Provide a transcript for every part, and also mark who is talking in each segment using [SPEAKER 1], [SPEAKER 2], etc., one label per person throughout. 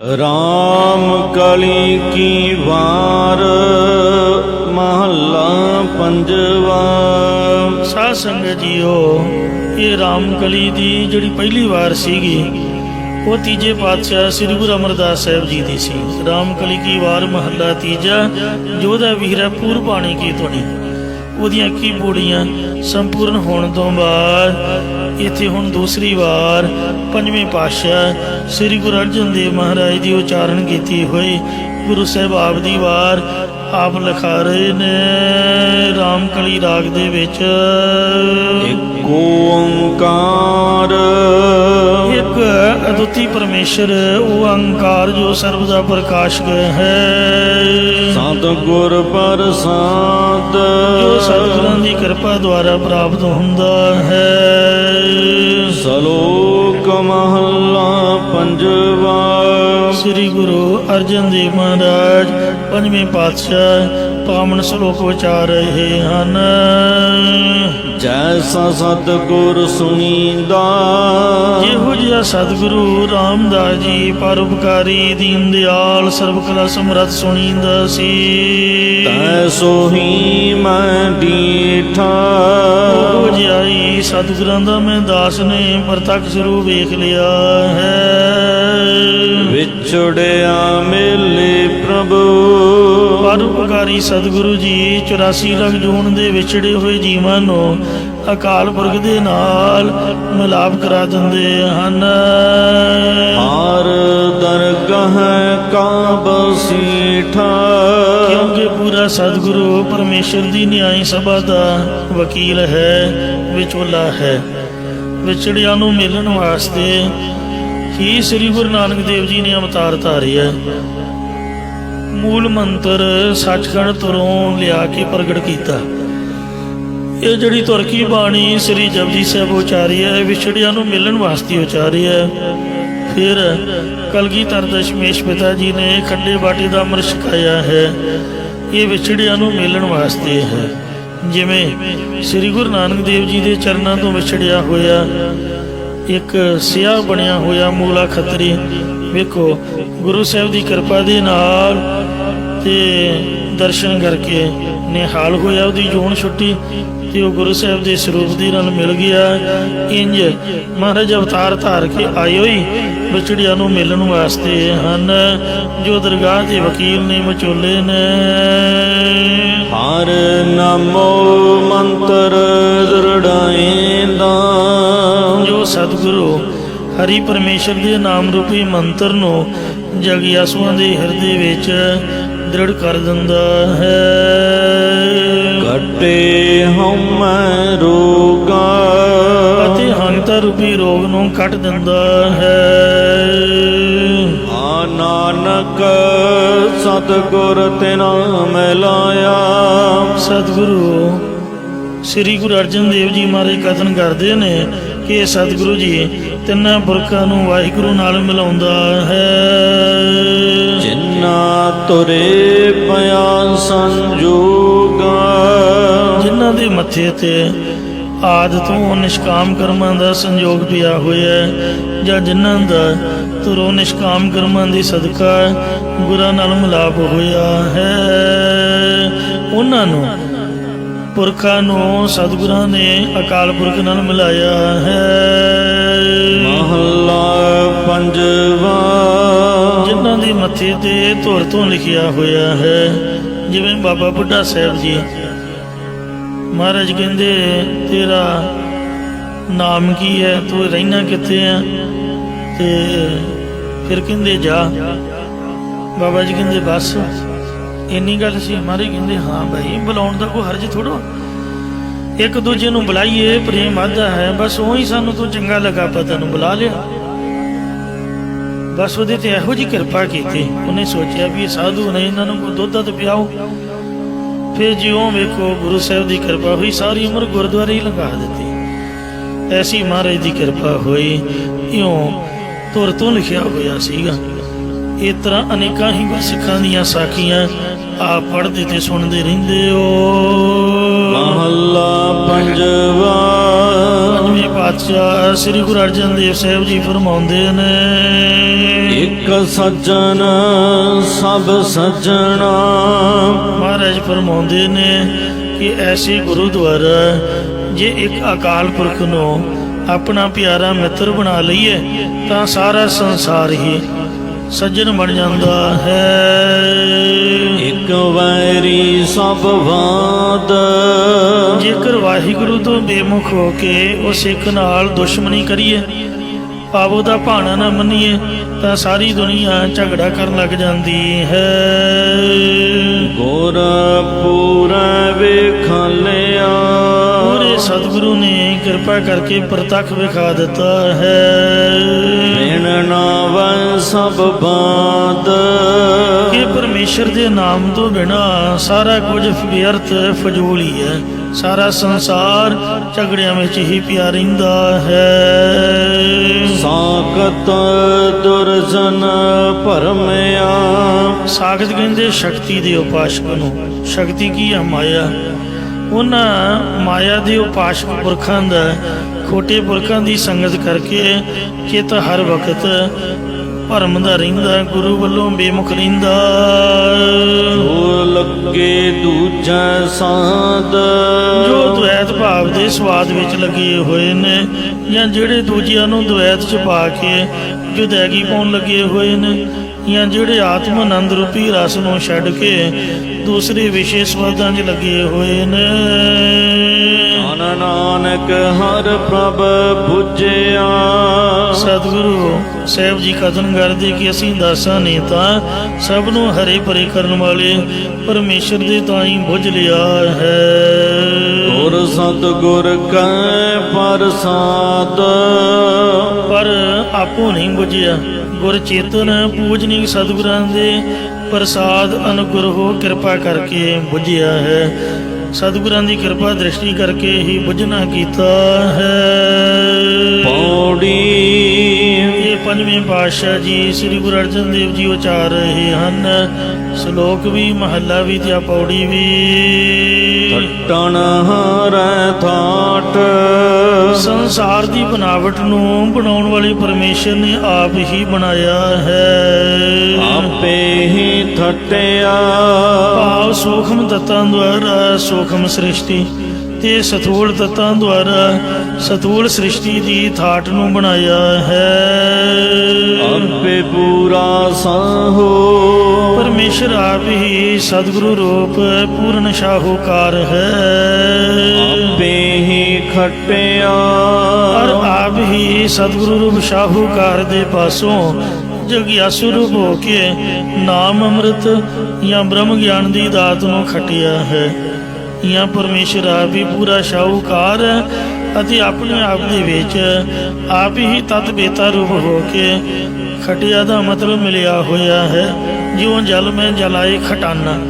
[SPEAKER 1] राम कली की वार महला पंजवा।
[SPEAKER 2] साध संगत जीओ, ये राम कली दी जिहड़ी पहली वार सीगी वो तीजे पातशाह श्री गुरु अमरदास साहिब जी दी सी। राम कली की वार महला तीजा, जोधा वीर पूर पाणी की धुनी, ਉਹਦੀਆਂ ਕੀ ਬੋੜੀਆਂ ਸੰਪੂਰਨ ਹੋਣ ਤੋਂ ਬਾਅਦ ਇੱਥੇ ਹੁਣ ਦੂਸਰੀ ਵਾਰ ਪੰਜਵੇਂ ਪਾਤਸ਼ਾਹ ਸ੍ਰੀ ਗੁਰੂ ਅਰਜਨ ਦੇਵ ਮਹਾਰਾਜ ਦੀ ਉਚਾਰਨ ਕੀਤੀ ਹੋਈ ਗੁਰੂ ਸਾਹਿਬ ਆਪ ਦੀ ਵਾਰ ਆਪ ਲਿਖਾ ਰਹੇ ਨੇ ਰਾਮ ਕਲੀ ਰਾਗ ਦੇ ਵਿੱਚ।
[SPEAKER 1] ਇੱਕ ਓੰਕਾਰ,
[SPEAKER 2] ਇੱਕ ਅਦੁੱਤੀ ਪਰਮੇਸ਼ਰ ਉਹ ਅੰਕਾਰ ਜੋ ਸਰਬ ਦਾ ਪ੍ਰਕਾਸ਼ਕ ਹੈ।
[SPEAKER 1] ਸਤਿਗੁਰ ਪ੍ਰਸਾਦ,
[SPEAKER 2] ਜੋ ਸਤਿਗੁਰਾਂ ਦੀ ਕਿਰਪਾ ਦੁਆਰਾ ਪ੍ਰਾਪਤ ਹੁੰਦਾ ਹੈ।
[SPEAKER 1] ਸ਼ਲੋਕ ਮਹਲਾ ਪੰਜਵਾ।
[SPEAKER 2] ਸ੍ਰੀ ਗੁਰੂ ਅਰਜਨ ਦੇਵ ਮਹਾਰਾਜ ਪੰਜਵੇਂ ਪਾਤਸ਼ਾਹ ਪਾਵਨ ਸ਼ਲੋਕ ਉਚਾਰ ਰਹੇ ਹਨ।
[SPEAKER 1] ਜੈਸਾ ਸਤਿਗੁਰ ਸੁਣੀਂਦਾ,
[SPEAKER 2] ਜਿਹੋ ਜਿਹਾ ਸਤਿਗੁਰੂ ਰਾਮਦਾਸ ਜੀ ਪਰਉਪਕਾਰੀ ਦੀਨ ਦਿਆਲ ਸਰਬ ਕਲਾ ਸਮਰੱਥ ਸੁਣੀਂਦਾ ਸੀ,
[SPEAKER 1] ਤੈ ਸੋਹੀ ਮੈਂ ਡੀਠਾ।
[SPEAKER 2] ਉਹ ਜਿਹਾ ਹੀ ਸਤਿਗੁਰਾਂ ਦਾ ਮੈਂ ਦਾਸ ਨੇ ਪ੍ਰਤੱਖ ਸਰੂਪ ਵੇਖ ਲਿਆ ਹੈ।
[SPEAKER 1] ਵਿਛੜਿਆ ਮੇਲੇ ਪ੍ਰਭੂ,
[SPEAKER 2] ਪਰਉਪਕਾਰੀ ਸਤਿਗੁਰੂ ਜੀ 84 ਲੱਖ ਜੂਨ ਦੇ ਵਿਛੜੇ ਹੋਏ ਜੀਵਾਂ ਨੂੰ ਅਕਾਲ ਪੁਰਖ ਦੇ ਨਾਲ ਮਿਲਾਪ ਕਰਾ ਦਿੰਦੇ ਹਨ।
[SPEAKER 1] ਹਰ ਦਰਗਾਹ ਕਾ ਬਸੀਠਾ,
[SPEAKER 2] ਕਿਉਂਕਿ ਪੂਰਾ ਸਤਿਗੁਰੂ ਪਰਮੇਸ਼ਰ ਦੀ ਨਿਆਈ ਸਭਾ ਦਾ ਵਕੀਲ ਹੈ, ਵਿਚੋਲਾ ਹੈ। ਵਿਛੜਿਆਂ ਨੂੰ ਮਿਲਣ ਵਾਸਤੇ ਹੀ ਸ੍ਰੀ ਗੁਰੂ ਨਾਨਕ ਦੇਵ ਜੀ ਨੇ ਅਵਤਾਰ ਧਾਰਿਆ। ਮੂਲ ਮੰਤਰ ਸੱਚਖੰਡ ਤੁਰੋਂ ਲਿਆ ਕੇ ਪ੍ਰਗਟ ਕੀਤਾ। ਇਹ ਜਿਹੜੀ ਤੁਰ ਕੀ ਬਾਣੀ ਸ੍ਰੀ ਜਪਜੀ ਸਾਹਿਬ ਉਚਾਰੀ ਹੈ, ਵਿਛੜਿਆਂ ਨੂੰ ਮਿਲਣ ਵਾਸਤੇ ਉਚਾਰੀ ਹੈ। ਫਿਰ ਕਲਗੀਧਰ ਦਸ਼ਮੇਸ਼ ਪਿਤਾ ਜੀ ਨੇ ਖੰਡੇ ਬਾਟੇ ਦਾ ਅੰਮ੍ਰਿਤ ਛਕਾਇਆ ਹੈ। ਇਹ ਵਿਛੜਿਆਂ ਨੂੰ ਮਿਲਣ ਵਾਸਤੇ ਹੈ। ਜਿਵੇਂ ਸ੍ਰੀ ਗੁਰੂ ਨਾਨਕ ਦੇਵ ਜੀ ਦੇ ਚਰਨਾਂ ਤੋਂ ਵਿਛੜਿਆ ਹੋਇਆ ਇੱਕ ਸਿਆਹ ਬਣਿਆ ਹੋਇਆ ਮੂਲਾ ਖੱਤਰੀ, ਵੇਖੋ ਗੁਰੂ ਸਾਹਿਬ ਦੀ ਕਿਰਪਾ ਦੇ ਨਾਲ ਤੇ ਦਰਸ਼ਨ ਕਰਕੇ ਨਿਹਾਲ ਹੋਇਆ, ਉਹਦੀ ਜੂਨ ਛੁੱਟੀ ਤੇ ਉਹ ਗੁਰੂ ਸਾਹਿਬ ਦੇ ਸਰੂਪ ਦੇ ਨਾਲ ਮਿਲ ਗਿਆ। ਇੰਜ ਮਹਾਰਾਜ ਅਵਤਾਰ ਧਾਰ ਕੇ ਆਏ ਹੋਈ ਵਿਛੜਿਆਂ ਨੂੰ ਮਿਲਣ ਵਾਸਤੇ ਹਨ, ਜੋ ਦਰਗਾਹ ਦੇ ਵਕੀਲ ਨੇ, ਵਿਚੋਲੇ ਨੇ।
[SPEAKER 1] ਹਰ ਨਾਮੋ ਮੰਤਰ ਦ੍ਰਿੜਾਇਂਦਾ,
[SPEAKER 2] ਜੋ ਸਤਿਗੁਰੂ ਹਰੀ ਪਰਮੇਸ਼ਰ ਦੇ ਨਾਮ ਰੂਪੀ ਮੰਤਰ ਨੂੰ ਜਗਿਆਸੂਆਂ ਦੇ ਹਿਰਦੇ ਵਿੱਚ ਦ੍ਰਿੜ ਕਰ ਦਿੰਦਾ ਹੈ।
[SPEAKER 1] ਕੱਟੇ ਹਉਮੈ ਰੋਗਾ,
[SPEAKER 2] ਅਤੇ ਹੰਤਾ ਰੂਪੀ ਰੋਗ ਨੂੰ ਕੱਟ ਦਿੰਦਾ ਹੈ।
[SPEAKER 1] ਆ ਨਾਨਕ ਸਤਿਗੁਰ ਤੇ ਨਾਮ ਲਾਇਆ।
[SPEAKER 2] ਸਤਿਗੁਰੂ ਸ੍ਰੀ ਗੁਰੂ ਅਰਜਨ ਦੇਵ ਜੀ ਮਹਾਰਾਜ ਕਥਨ ਕਰਦੇ ਨੇ ਕਿ ਸਤਿਗੁਰੂ ਜੀ ਤਿੰਨਾਂ ਪੁਰਖਾਂ ਨੂੰ ਵਾਹਿਗੁਰੂ ਨਾਲ ਮਿਲਾਉਂਦਾ ਹੈ।
[SPEAKER 1] ਜਿਨ੍ਹਾਂ ਤੁਰੇ ਪਿਆ ਸੰਜੋਗਾ,
[SPEAKER 2] ਜਿਨ੍ਹਾਂ ਦੇ ਮੱਥੇ ਤੇ ਆਦਿ ਤੋਂ ਨਿਸ਼ਕਾਮ ਕਰਮਾਂ ਦਾ ਸੰਯੋਗ ਪਿਆ ਹੋਇਆ, ਜਾਂ ਜਿਨ੍ਹਾਂ ਦਾ ਤੁਰੋਂ ਨਿਸ਼ਕਾਮ ਕਰਮਾਂ ਦੀ ਸਦਕਾ ਗੁਰਾਂ ਨਾਲ ਮਿਲਾਪ ਹੋਇਆ ਹੈ, ਉਹਨਾਂ ਨੂੰ ਪੁਰਖਾਂ ਨੂੰ ਸਤਿਗੁਰਾਂ ਨੇ ਅਕਾਲ ਪੁਰਖ ਨਾਲ ਮਿਲਾਇਆ ਹੈ।
[SPEAKER 1] ਮਹਲਾ ਪੰਜਵਾ।
[SPEAKER 2] ਜਿਨ੍ਹਾਂ ਦੇ ਮੱਥੇ ਤੇ ਧੁਰ ਤੋਂ ਲਿਖਿਆ ਹੋਇਆ ਹੈ, ਜਿਵੇਂ ਬਾਬਾ ਬੁੱਢਾ ਸਾਹਿਬ ਜੀ ਮਹਾਰਾਜ ਕਹਿੰਦੇ ਤੇਰਾ ਨਾਮ ਕੀ ਹੈ, ਤੂੰ ਰਹਿਣਾ ਕਿੱਥੇ ਆ? ਤੇ ਫਿਰ ਕਹਿੰਦੇ ਜਾ। ਬਾਬਾ ਜੀ ਕਹਿੰਦੇ ਬਸ ਇੰਨੀ ਗੱਲ ਸੀ? ਮਹਾਰਾਜ ਕਹਿੰਦੇ ਹਾਂ ਭਾਈ, ਬੁਲਾਉਣ ਦਾ ਕੋਈ ਹਰਜ ਥੋੜ੍ਹਾ, ਇੱਕ ਦੂਜੇ ਨੂੰ ਬੁਲਾਈਏ, ਪ੍ਰੇਮ ਵਾਧਾ ਹੈ। ਬਸ ਉਹੀ ਸਾਨੂੰ ਤੂੰ ਚੰਗਾ ਲੱਗਾ, ਆਪਾਂ ਤੈਨੂੰ ਬੁਲਾ ਲਿਆ। ਬਸ ਉਹਦੇ ਤੇ ਇਹੋ ਜਿਹੀ ਕਿਰਪਾ ਕੀਤੀ, ਉਹਨੇ ਸੋਚਿਆ ਵੀ ਇਹ ਸਾਧੂ ਨੇ, ਇਹਨਾਂ ਨੂੰ ਕੋਈ ਦੁੱਧ ਤੇ ਪਿਆਓ। ਫਿਰ ਜਿਉਂ ਵੇਖੋ ਗੁਰੂ ਸਾਹਿਬ ਦੀ ਕਿਰਪਾ ਹੋਈ, ਸਾਰੀ ਉਮਰ ਗੁਰਦੁਆਰੇ ਹੀ ਲੰਘਾ ਦਿੱਤੀ। ਐਸੀ ਮਹਾਰਾਜ ਦੀ ਕਿਰਪਾ ਹੋਈ, ਇਉਂ ਧੁਰ ਤੋਂ ਲਿਖਿਆ ਹੋਇਆ ਸੀਗਾ। ਇਸ ਤਰ੍ਹਾਂ ਅਨੇਕਾਂ ਹੀ ਗੁਰਸਿੱਖਾਂ ਦੀਆਂ ਸਾਖੀਆਂ ਆਪ ਪੜ੍ਹਦੇ ਤੇ ਸੁਣਦੇ ਰਹਿੰਦੇ ਹੋ।
[SPEAKER 1] ਮਹਲਾ ਪੰਜਵਾ।
[SPEAKER 2] ਪੰਜਵੇਂ ਪਾਤਸ਼ਾਹ ਸ੍ਰੀ ਗੁਰੂ ਅਰਜਨ ਦੇਵ ਸਾਹਿਬ ਜੀ ਫਰਮਾਉਂਦੇ ਨੇ,
[SPEAKER 1] ਇੱਕ ਸੱਜਣ ਸਭ ਸੱਜਣਾ।
[SPEAKER 2] ਮਹਾਰਾਜ ਫਰਮਾਉਂਦੇ ਨੇ ਕਿ ਐਸੇ ਗੁਰੂ ਦੁਆਰਾ ਜੇ ਇੱਕ ਅਕਾਲ ਪੁਰਖ ਨੂੰ ਆਪਣਾ ਪਿਆਰਾ ਮਿੱਤਰ ਬਣਾ ਲਈਏ ਤਾਂ ਸਾਰਾ ਸੰਸਾਰ ਹੀ ਸੱਜਣ ਬਣ ਜਾਂਦਾ ਹੈ।
[SPEAKER 1] ਇੱਕ ਵੈਰੀ ਸਭ ਵਾਦ।
[SPEAKER 2] ਜੇਕਰ ਵਾਹਿਗੁਰੂ ਤੋਂ ਬੇਮੁਖ ਹੋ ਕੇ ਉਹ ਸਿੱਖ ਨਾਲ ਦੁਸ਼ਮਣੀ ਕਰੀਏ, ਭਾਵ ਉਹਦਾ ਭਾਣਾ ਨਾ ਮੰਨੀਏ, ਤਾਂ ਸਾਰੀ ਦੁਨੀਆ ਝਗੜਾ ਕਰਨ ਲੱਗ ਜਾਂਦੀ ਹੈ।
[SPEAKER 1] ਗੁਰ ਪੂਰਾ ਵੇਖਾਲਿਆ।
[SPEAKER 2] ਪੂਰੇ ਸਤਿਗੁਰੂ ਨੇ ਕਿਰਪਾ ਕਰਕੇ ਪ੍ਰਤੱਖ ਵਿਖਾ ਦਿੱਤਾ ਹੈ
[SPEAKER 1] ਬਿਨ ਨਾਵੈ ਸਭ ਬਾਦ।
[SPEAKER 2] ਕਿ ਪਰਮੇਸ਼ਰ ਦੇ ਨਾਮ ਤੋਂ ਬਿਨਾਂ ਸਾਰਾ ਕੁਝ ਵਿਅਰਥ ਫਜ਼ੂਲ ਹੀ ਹੈ। ਸਾਰਾ ਸੰਸਾਰ ਝਗੜਿਆਂ ਵਿੱਚ ਹੀ ਪਿਆ ਰਹਿੰਦਾ ਹੈ।
[SPEAKER 1] ਸਾਖਤ ਦੁਰਜਨ ਭਰਮਿਆ।
[SPEAKER 2] ਸਾਖਤ ਕਹਿੰਦੇ ਸ਼ਕਤੀ ਦੇ ਉਪਾਸ਼ਕ ਨੂੰ। ਸ਼ਕਤੀ ਕੀ ਹੈ? ਮਾਇਆ। ਉਹਨਾਂ ਮਾਇਆ ਦੇ ਉਪਾਸ਼ਕ ਪੁਰਖਾਂ ਦਾ, ਖੋਟੇ ਪੁਰਖਾਂ ਦੀ ਸੰਗਤ ਕਰਕੇ ਚਿੱਤ ਹਰ ਵਕਤ ਭਰਮ ਦਾ ਰਹਿੰਦਾ, ਗੁਰੂ ਵੱਲੋਂ ਬੇਮੁਖ ਰਹਿੰਦਾ।
[SPEAKER 1] ਜੋ ਲੱਗੇ ਦੂਜੈ ਸਾਧ।
[SPEAKER 2] ਜੋ ਦੁਐਤ ਭਾਵ ਦੇ ਸਵਾਦ ਵਿੱਚ ਲੱਗੇ ਹੋਏ ਨੇ, ਜਾਂ ਜਿਹੜੇ ਦੂਜਿਆਂ ਨੂੰ ਦੁਐਤ ਚ ਪਾ ਕੇ ਜੁਦੈਗੀ ਪਾਉਣ ਲੱਗੇ ਹੋਏ ਨੇ, ਜਾਂ ਜਿਹੜੇ ਆਤਮ ਆਨੰਦ ਰੂਪੀ ਰਸ ਨੂੰ ਛੱਡ ਕੇ ਦੂਸਰੇ ਵਿਸ਼ੇ ਸਵਾਦਾਂ 'ਚ ਲੱਗੇ ਹੋਏ ਨੇ।
[SPEAKER 1] ਧੰਨ ਨਾਨਕ ਹਰ ਪ੍ਰਭ ਬੁਝਿਆ।
[SPEAKER 2] ਸਤਿਗੁਰੂ ਸਾਹਿਬ ਜੀ ਕਥਨ ਕਰਦੇ ਕਿ ਅਸੀਂ ਦਾਸਾਂ ਨੇ ਤਾਂ ਸਭ ਨੂੰ ਹਰੇ ਭਰੇ ਕਰਨ ਵਾਲੇ ਪਰਮੇਸ਼ਰ ਦੇ ਤਾਂ ਹੀ ਬੁੱਝ ਲਿਆ ਹੈ।
[SPEAKER 1] ਗੁਰ ਸਤਿਗੁਰ ਕੈ ਪ੍ਰਸਾਦ।
[SPEAKER 2] ਪਰ ਆਪੋ ਨਹੀਂ ਬੁਝਿਆ। ਗੁਰ ਚੇਤਨ ਪੂਜਨੀਕ ਸਤਿਗੁਰਾਂ ਦੇ ਪ੍ਰਸਾਦ ਅਨੁਗ੍ਰਹ ਕਿਰਪਾ ਕਰਕੇ ਬੁਝਿਆ ਹੈ। ਸਤਿਗੁਰਾਂ ਦੀ ਕਿਰਪਾ ਦ੍ਰਿਸ਼ਟੀ ਕਰਕੇ ਹੀ ਬੁਝਣਾ ਕੀਤਾ ਹੈ।
[SPEAKER 1] ਪੌੜੀ।
[SPEAKER 2] ਇਹ ਪੰਜਵੇਂ ਪਾਤਸ਼ਾਹ ਜੀ ਸ੍ਰੀ ਗੁਰੂ ਅਰਜਨ ਦੇਵ ਜੀ ਉਚਾਰ ਰਹੇ ਹਨ। ਸ਼ਲੋਕ ਵੀ, ਮਹੱਲਾ ਵੀ ਤੇ ਪੌੜੀ ਵੀ।
[SPEAKER 1] ਠੱਟਣ ਹਰੈ ਥਾਟ।
[SPEAKER 2] ਸੰਸਾਰ ਦੀ ਬਣਾਵਟ ਨੂੰ ਬਣਾਉਣ ਵਾਲੇ ਪਰਮੇਸ਼ਰ ਨੇ ਆਪ ਹੀ ਬਣਾਇਆ ਹੈ।
[SPEAKER 1] ਆਪੇ ਹੀ ਠੱਟਿਆ।
[SPEAKER 2] ਭਾਵ ਸੂਖਮ ਤੱਤਾਂ ਦੁਆਰਾ ਸੂਖਮ ਸ੍ਰਿਸ਼ਟੀ ਤੇ ਸਥੂਲ ਤੱਤਾਂ ਦੁਆਰਾ ਸਥੂਲ ਸ੍ਰਿਸ਼ਟੀ ਦੀ ਥਾਟ ਨੂੰ ਬਣਾਇਆ ਹੈ।
[SPEAKER 1] ਆਪੇ ਪੂਰਾ ਸਾਹੋ।
[SPEAKER 2] ਪਰਮੇਸ਼ਰ ਆਪ ਹੀ ਸਤਿਗੁਰੂ ਰੂਪ ਪੂਰਨ ਸ਼ਾਹੂਕਾਰ ਹੈ।
[SPEAKER 1] ਆਪੇ ਹੀ ਖੱਟਿਆ।
[SPEAKER 2] ਔਰ ਆਪ ਹੀ ਸਤਿਗੁਰੂ ਰੂਪ ਸ਼ਾਹੂਕਾਰ ਦੇ ਪਾਸੋਂ ਜਗਿਆਸੂ ਰੂਪ ਹੋ ਕੇ ਨਾਮ ਅੰਮ੍ਰਿਤ ਜਾਂ ਬ੍ਰਹਮ ਗਿਆਨ ਦੀ ਦਾਤ ਨੂੰ ਖਟਿਆ ਹੈ। ਜਾਂ ਪਰਮੇਸ਼ਰ ਆਪ ਹੀ ਪੂਰਾ ਸ਼ਾਹੂਕਾਰ ਹੈ ਅਤੇ ਆਪਣੇ ਆਪ ਦੇ ਵਿੱਚ ਆਪ ਹੀ ਤਤ ਬੇਤਾ ਰੂਪ ਹੋ ਕੇ ਖਟਿਆ ਦਾ ਮਤਲਬ ਮਿਲਿਆ ਹੋਇਆ ਹੈ। ਜਿਉਂ ਜਲ ਮੈਂ ਜਲਾਏ ਖਟਾਨਾ।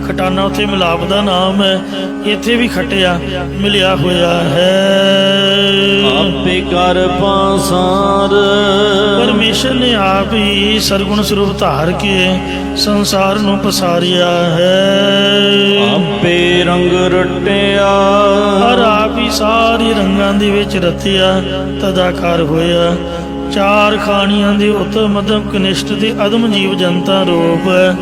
[SPEAKER 2] ਖਟਾਨਾ ਉੱਥੇ ਮਿਲਾਪ ਦਾ ਨਾਮ ਹੈ, ਇੱਥੇ ਵੀ ਖਟਿਆ ਮਿਲਿਆ ਹੋਇਆ ਹੈ।
[SPEAKER 1] ਆਪੇ ਕਰ ਪਾਸਾਰ।
[SPEAKER 2] ਪਰਮੇਸ਼ਰ ਨੇ ਆਪ ਹੀ ਸਰਗੁਣ ਸਰੂਪ ਧਾਰ ਕੇ ਸੰਸਾਰ ਨੂੰ ਪਸਾਰਿਆ ਹੈ।
[SPEAKER 1] ਆਪੇ ਰੰਗ ਰਟਿਆ।
[SPEAKER 2] ਔਰ ਆਪ ਹੀ ਸਾਰੇ ਰੰਗਾਂ ਦੇ ਵਿੱਚ ਰਤਿਆ ਤਦਾਕਾਰ ਹੋਇਆ। ਚਾਰ ਖਾਣੀਆਂ ਦੇ ਉੱਤਮ ਮਧਮ ਕਨਿਸ਼ਟ ਤੇ ਅਦਮ ਜੀਵ ਜਨਤਾ ਰੂਪ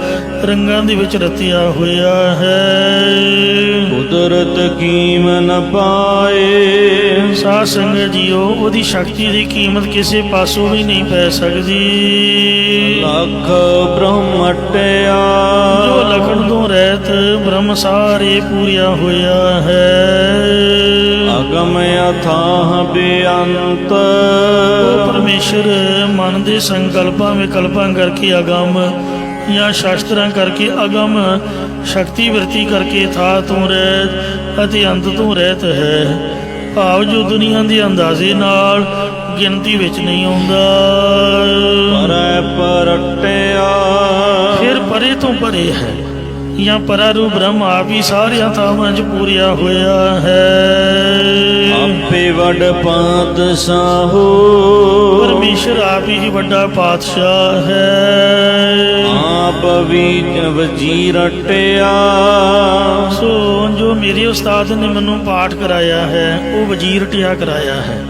[SPEAKER 2] ਰੰਗਾਂ ਦੇ ਵਿੱਚ ਰਤਿਆ ਹੋਇਆ ਹੈ।
[SPEAKER 1] ਕੁਦਰਤ ਕੀਮ ਨ ਪਾਏ।
[SPEAKER 2] ਸਾਧ ਸੰਗਤ ਜੀਓ, ਉਹਦੀ ਸ਼ਕਤੀ ਦੀ ਕੀਮਤ ਕਿਸੇ ਪਾਸੋਂ ਵੀ ਨਹੀਂ ਪੈ ਸਕਦੀ।
[SPEAKER 1] ਲੱਖ ਬ੍ਰਹਮ ਟਿਆ।
[SPEAKER 2] ਜੋ ਲਖਣ ਤੋਂ ਰਹਿਤ ਬ੍ਰਹਮ ਸਾਰੇ ਪੂਰਿਆ ਹੋਇਆ ਹੈ।
[SPEAKER 1] ਅਗਮ ਅਥਾਹ ਬੇਅੰਤ।
[SPEAKER 2] ਉਹ ਪਰਮੇਸ਼ਰ ਮਨ ਦੇ ਸੰਕਲਪਾਂ ਵਿਕਲਪਾਂ ਕਰਕੇ ਅਗਮ ਜਾਂ ਸ਼ਾਸਤਰਾਂ ਕਰਕੇ ਅਗਮ, ਸ਼ਕਤੀ ਵਰਤੀ ਕਰਕੇ ਥਾਂ ਤੋਂ ਰਹਿਤ ਅਤੇ ਅੰਤ ਤੋਂ ਰਹਿਤ ਹੈ। ਭਾਵ ਜੋ ਦੁਨੀਆ ਦੇ ਅੰਦਾਜ਼ੇ ਨਾਲ ਗਿਣਤੀ ਵਿੱਚ ਨਹੀਂ ਆਉਂਦਾ।
[SPEAKER 1] ਪਰੈ ਪਰਟਿਆ।
[SPEAKER 2] ਫਿਰ ਪਰੇ ਤੋਂ ਪਰੇ ਹੈ ਜਾਂ ਪਰਾਰੂ ਬ੍ਰਹਮ ਆਪ ਹੀ ਸਾਰਿਆਂ ਥਾਵਾਂ 'ਚ ਪੂਰਿਆ ਹੋਇਆ ਹੈ।
[SPEAKER 1] ਆਪੇ ਵੱਡ ਪਾਤਸ਼ਾਹੋ।
[SPEAKER 2] ਪਰਮੇਸ਼ਰ ਆਪ ਹੀ ਵੱਡਾ ਪਾਤਸ਼ਾਹ ਹੈ।
[SPEAKER 1] ਆਪ ਵੀ ਵਜੀਰ ਟਿਆ।
[SPEAKER 2] ਸੋ ਜੋ ਮੇਰੇ ਉਸਤਾਦ ਨੇ ਮੈਨੂੰ ਪਾਠ ਕਰਾਇਆ ਹੈ ਉਹ ਵਜ਼ੀਰ ਟਿਆ ਕਰਾਇਆ ਹੈ।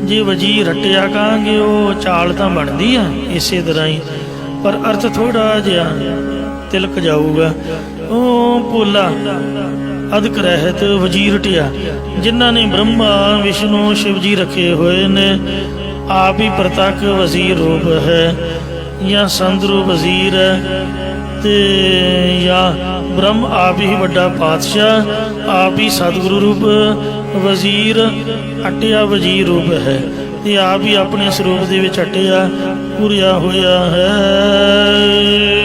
[SPEAKER 2] ਜੇ ਵਜੀਰ ਰਟਿਆ ਕਹਾਂਗੇ ਉਹ ਚਾਲ ਤਾਂ ਬਣਦੀ ਆ ਇਸੇ ਤਰ੍ਹਾਂ ਹੀ, ਪਰ ਅਰਥ ਥੋੜਾ ਜਿਹਾ ਤਿਲਕ ਜਾਊਗਾ। ਉਹ ਭੋਲਾ ਅਦਕ ਰਹਿਤ ਵਜੀਰ ਰਟਿਆ, ਜਿਨ੍ਹਾਂ ਨੇ ਬ੍ਰਹਮਾ ਵਿਸ਼ਨੂੰ ਸ਼ਿਵ ਜੀ ਰੱਖੇ ਹੋਏ ਨੇ, ਆਪ ਹੀ ਪ੍ਰਤੱਖ ਵਜ਼ੀਰ ਰੂਪ ਹੈ ਜਾਂ ਸੰਦਰੂ ਵਜ਼ੀਰ ਹੈ, ਤੇ ਜਾਂ ਬ੍ਰਹਮ ਆਪ ਹੀ ਵੱਡਾ ਪਾਤਸ਼ਾਹ, ਆਪ ਹੀ ਸਤਿਗੁਰੂ ਰੂਪ ਵਜ਼ੀਰ ਅਟਿਆ ਵਜ਼ੀਰ ਰੂਪ ਹੈ, ਤੇ ਆਪ ਹੀ ਆਪਣੇ ਸਰੂਪ ਦੇ ਵਿੱਚ ਅਟਿਆ ਪੂਰਿਆ ਹੋਇਆ ਹੈ।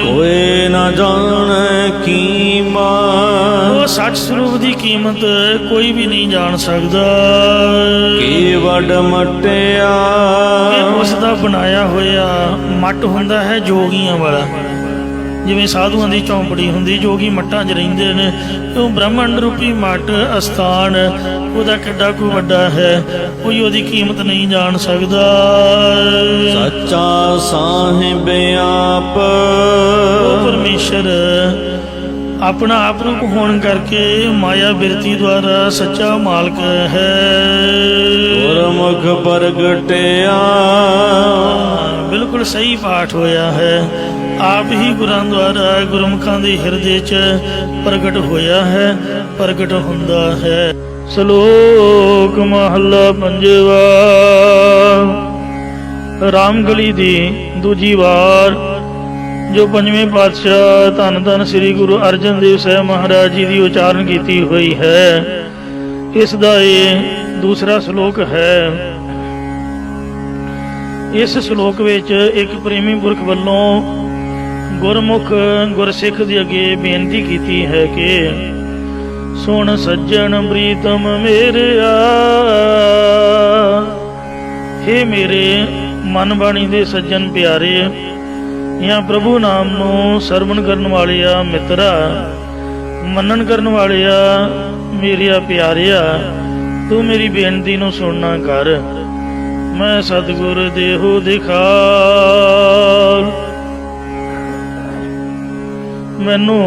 [SPEAKER 1] ਕੋਏ ਨਾ ਜਾਣੈ ਕੀਮਾ,
[SPEAKER 2] ਉਹ ਸੱਚ ਸਰੂਪ ਦੀ ਕੀਮਤ ਕੋਈ ਵੀ ਨਹੀਂ ਜਾਣ ਸਕਦਾ।
[SPEAKER 1] ਕੇਵਡ ਮਟਿਆ,
[SPEAKER 2] ਇਹ ਉਸ ਦਾ ਬਣਾਇਆ ਹੋਇਆ ਮੱਟ ਹੁੰਦਾ ਹੈ ਜੋਗੀਆਂ ਵਾਲਾ, ਜਿਵੇਂ ਸਾਧੂਆਂ ਦੀ ਚੌਂਪੜੀ ਹੁੰਦੀ, ਜੋਗੀ ਮੱਟਾਂ 'ਚ ਰਹਿੰਦੇ ਨੇ। ਉਹ ਬ੍ਰਹਮੰਡ ਰੂਪੀ ਮੱਟ ਅਸਥਾਨ ਉਹਦਾ ਕਿੱਡਾ ਕੁ ਵੱਡਾ ਹੈ, ਕੋਈ ਉਹਦੀ ਕੀਮਤ ਨਹੀਂ ਜਾਣ ਸਕਦਾ।
[SPEAKER 1] ਸੱਚਾ ਸਾਹਿਬ ਆਪ,
[SPEAKER 2] ਉਹ ਪਰਮੇਸ਼ਰ ਆਪਣਾ ਆਪ ਰੂਪ ਹੋਣ ਕਰਕੇ ਮਾਇਆ ਬਿਰਤੀ ਦੁਆਰਾ ਸੱਚਾ ਮਾਲਕ ਹੈ।
[SPEAKER 1] ਗੁਰਮੁਖ ਪ੍ਰਗਟਿਆ,
[SPEAKER 2] ਬਿਲਕੁਲ ਸਹੀ ਪਾਠ ਹੋਇਆ ਹੈ। ਆਪ ਹੀ ਗੁਰਾਂ ਦੁਆਰਾ ਗੁਰਮੁਖਾਂ ਦੇ ਹਿਰਦੇ 'ਚ ਪ੍ਰਗਟ ਹੋਇਆ ਹੈ, ਪ੍ਰਗਟ ਹੁੰਦਾ ਹੈ। ਸ਼ਲੋਕ ਮਹੱਲਾ ਪੰਜਵਾ। ਰਾਮਗਲੀ ਦੀ ਦੂਜੀ ਵਾਰ ਜੋ ਪੰਜਵੇਂ ਪਾਤਸ਼ਾਹ ਧੰਨ ਧੰਨ ਸ੍ਰੀ ਗੁਰੂ ਅਰਜਨ ਦੇਵ ਸਾਹਿਬ ਮਹਾਰਾਜ ਜੀ ਦੀ ਉਚਾਰਨ ਕੀਤੀ ਹੋਈ ਹੈ, ਇਸ ਦਾ ਇਹ ਦੂਸਰਾ ਸ਼ਲੋਕ ਹੈ। ਇਸ ਸ਼ਲੋਕ ਵਿੱਚ ਇੱਕ ਪ੍ਰੇਮੀ ਪੁਰਖ ਵੱਲੋਂ ਗੁਰਮੁਖ ਗੁਰਸਿੱਖ ਦੇ ਅੱਗੇ ਬੇਨਤੀ ਕੀਤੀ ਹੈ ਕਿ ਸੁਣ ਸੱਜਣ ਪ੍ਰੀਤਮ ਮੇਰਿਆ, ਹੇ ਮੇਰੇ ਮਨ ਬਾਣੀ ਦੇ ਸੱਜਣ ਪਿਆਰੇ, ਜਾਂ ਪ੍ਰਭੂ ਨਾਮ ਨੂੰ ਸਰਵਣ ਕਰਨ ਵਾਲਿਆ ਮਿੱਤਰਾ, ਮੰਨਣ ਕਰਨ ਵਾਲਿਆ ਮੇਰਿਆ ਪਿਆਰਿਆ, ਤੂੰ ਮੇਰੀ ਬੇਨਤੀ ਨੂੰ ਸੁਣਨਾ ਕਰ। ਮੈਂ ਸਤਿਗੁਰ ਦੇਹੋ ਦਿਖਾਲ, ਮੈਨੂੰ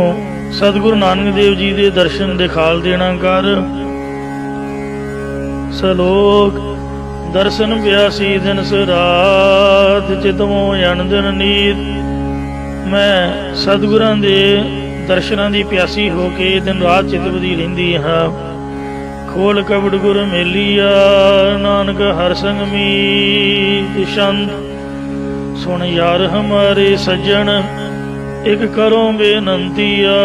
[SPEAKER 2] ਸਤਿਗੁਰੂ ਨਾਨਕ ਦੇਵ ਜੀ ਦੇ ਦਰਸ਼ਨ ਦਿਖਾਲ ਦੇਣਾ ਕਰ। ਸ਼ਲੋਕ। ਦਰਸ਼ਨ ਬਿਆਸੀ ਦਿਨ ਰਾਤ, ਚਿਤਮੋ ਅਣਦਿਨ ਨੀਤ। ਮੈਂ ਸਤਿਗੁਰਾਂ ਦੇ ਦਰਸ਼ਨਾਂ ਦੀ ਪਿਆਸੀ ਹੋ ਕੇ ਦਿਨ ਰਾਤ ਚਿਤਵਦੀ ਰਹਿੰਦੀ ਹਾਂ। ਖੋਲ ਕਬੜ ਗੁਰ ਮੇਲੀਆ, ਨਾਨਕ ਹਰ ਸੰਗ ਮੀਤ ਸ਼ੰਤ। ਸੁਣ ਯਾਰ ਹਮਾਰੇ ਸੱਜਣ, ਇਕ ਕਰੋ ਬੇਨੰਤੀਆ।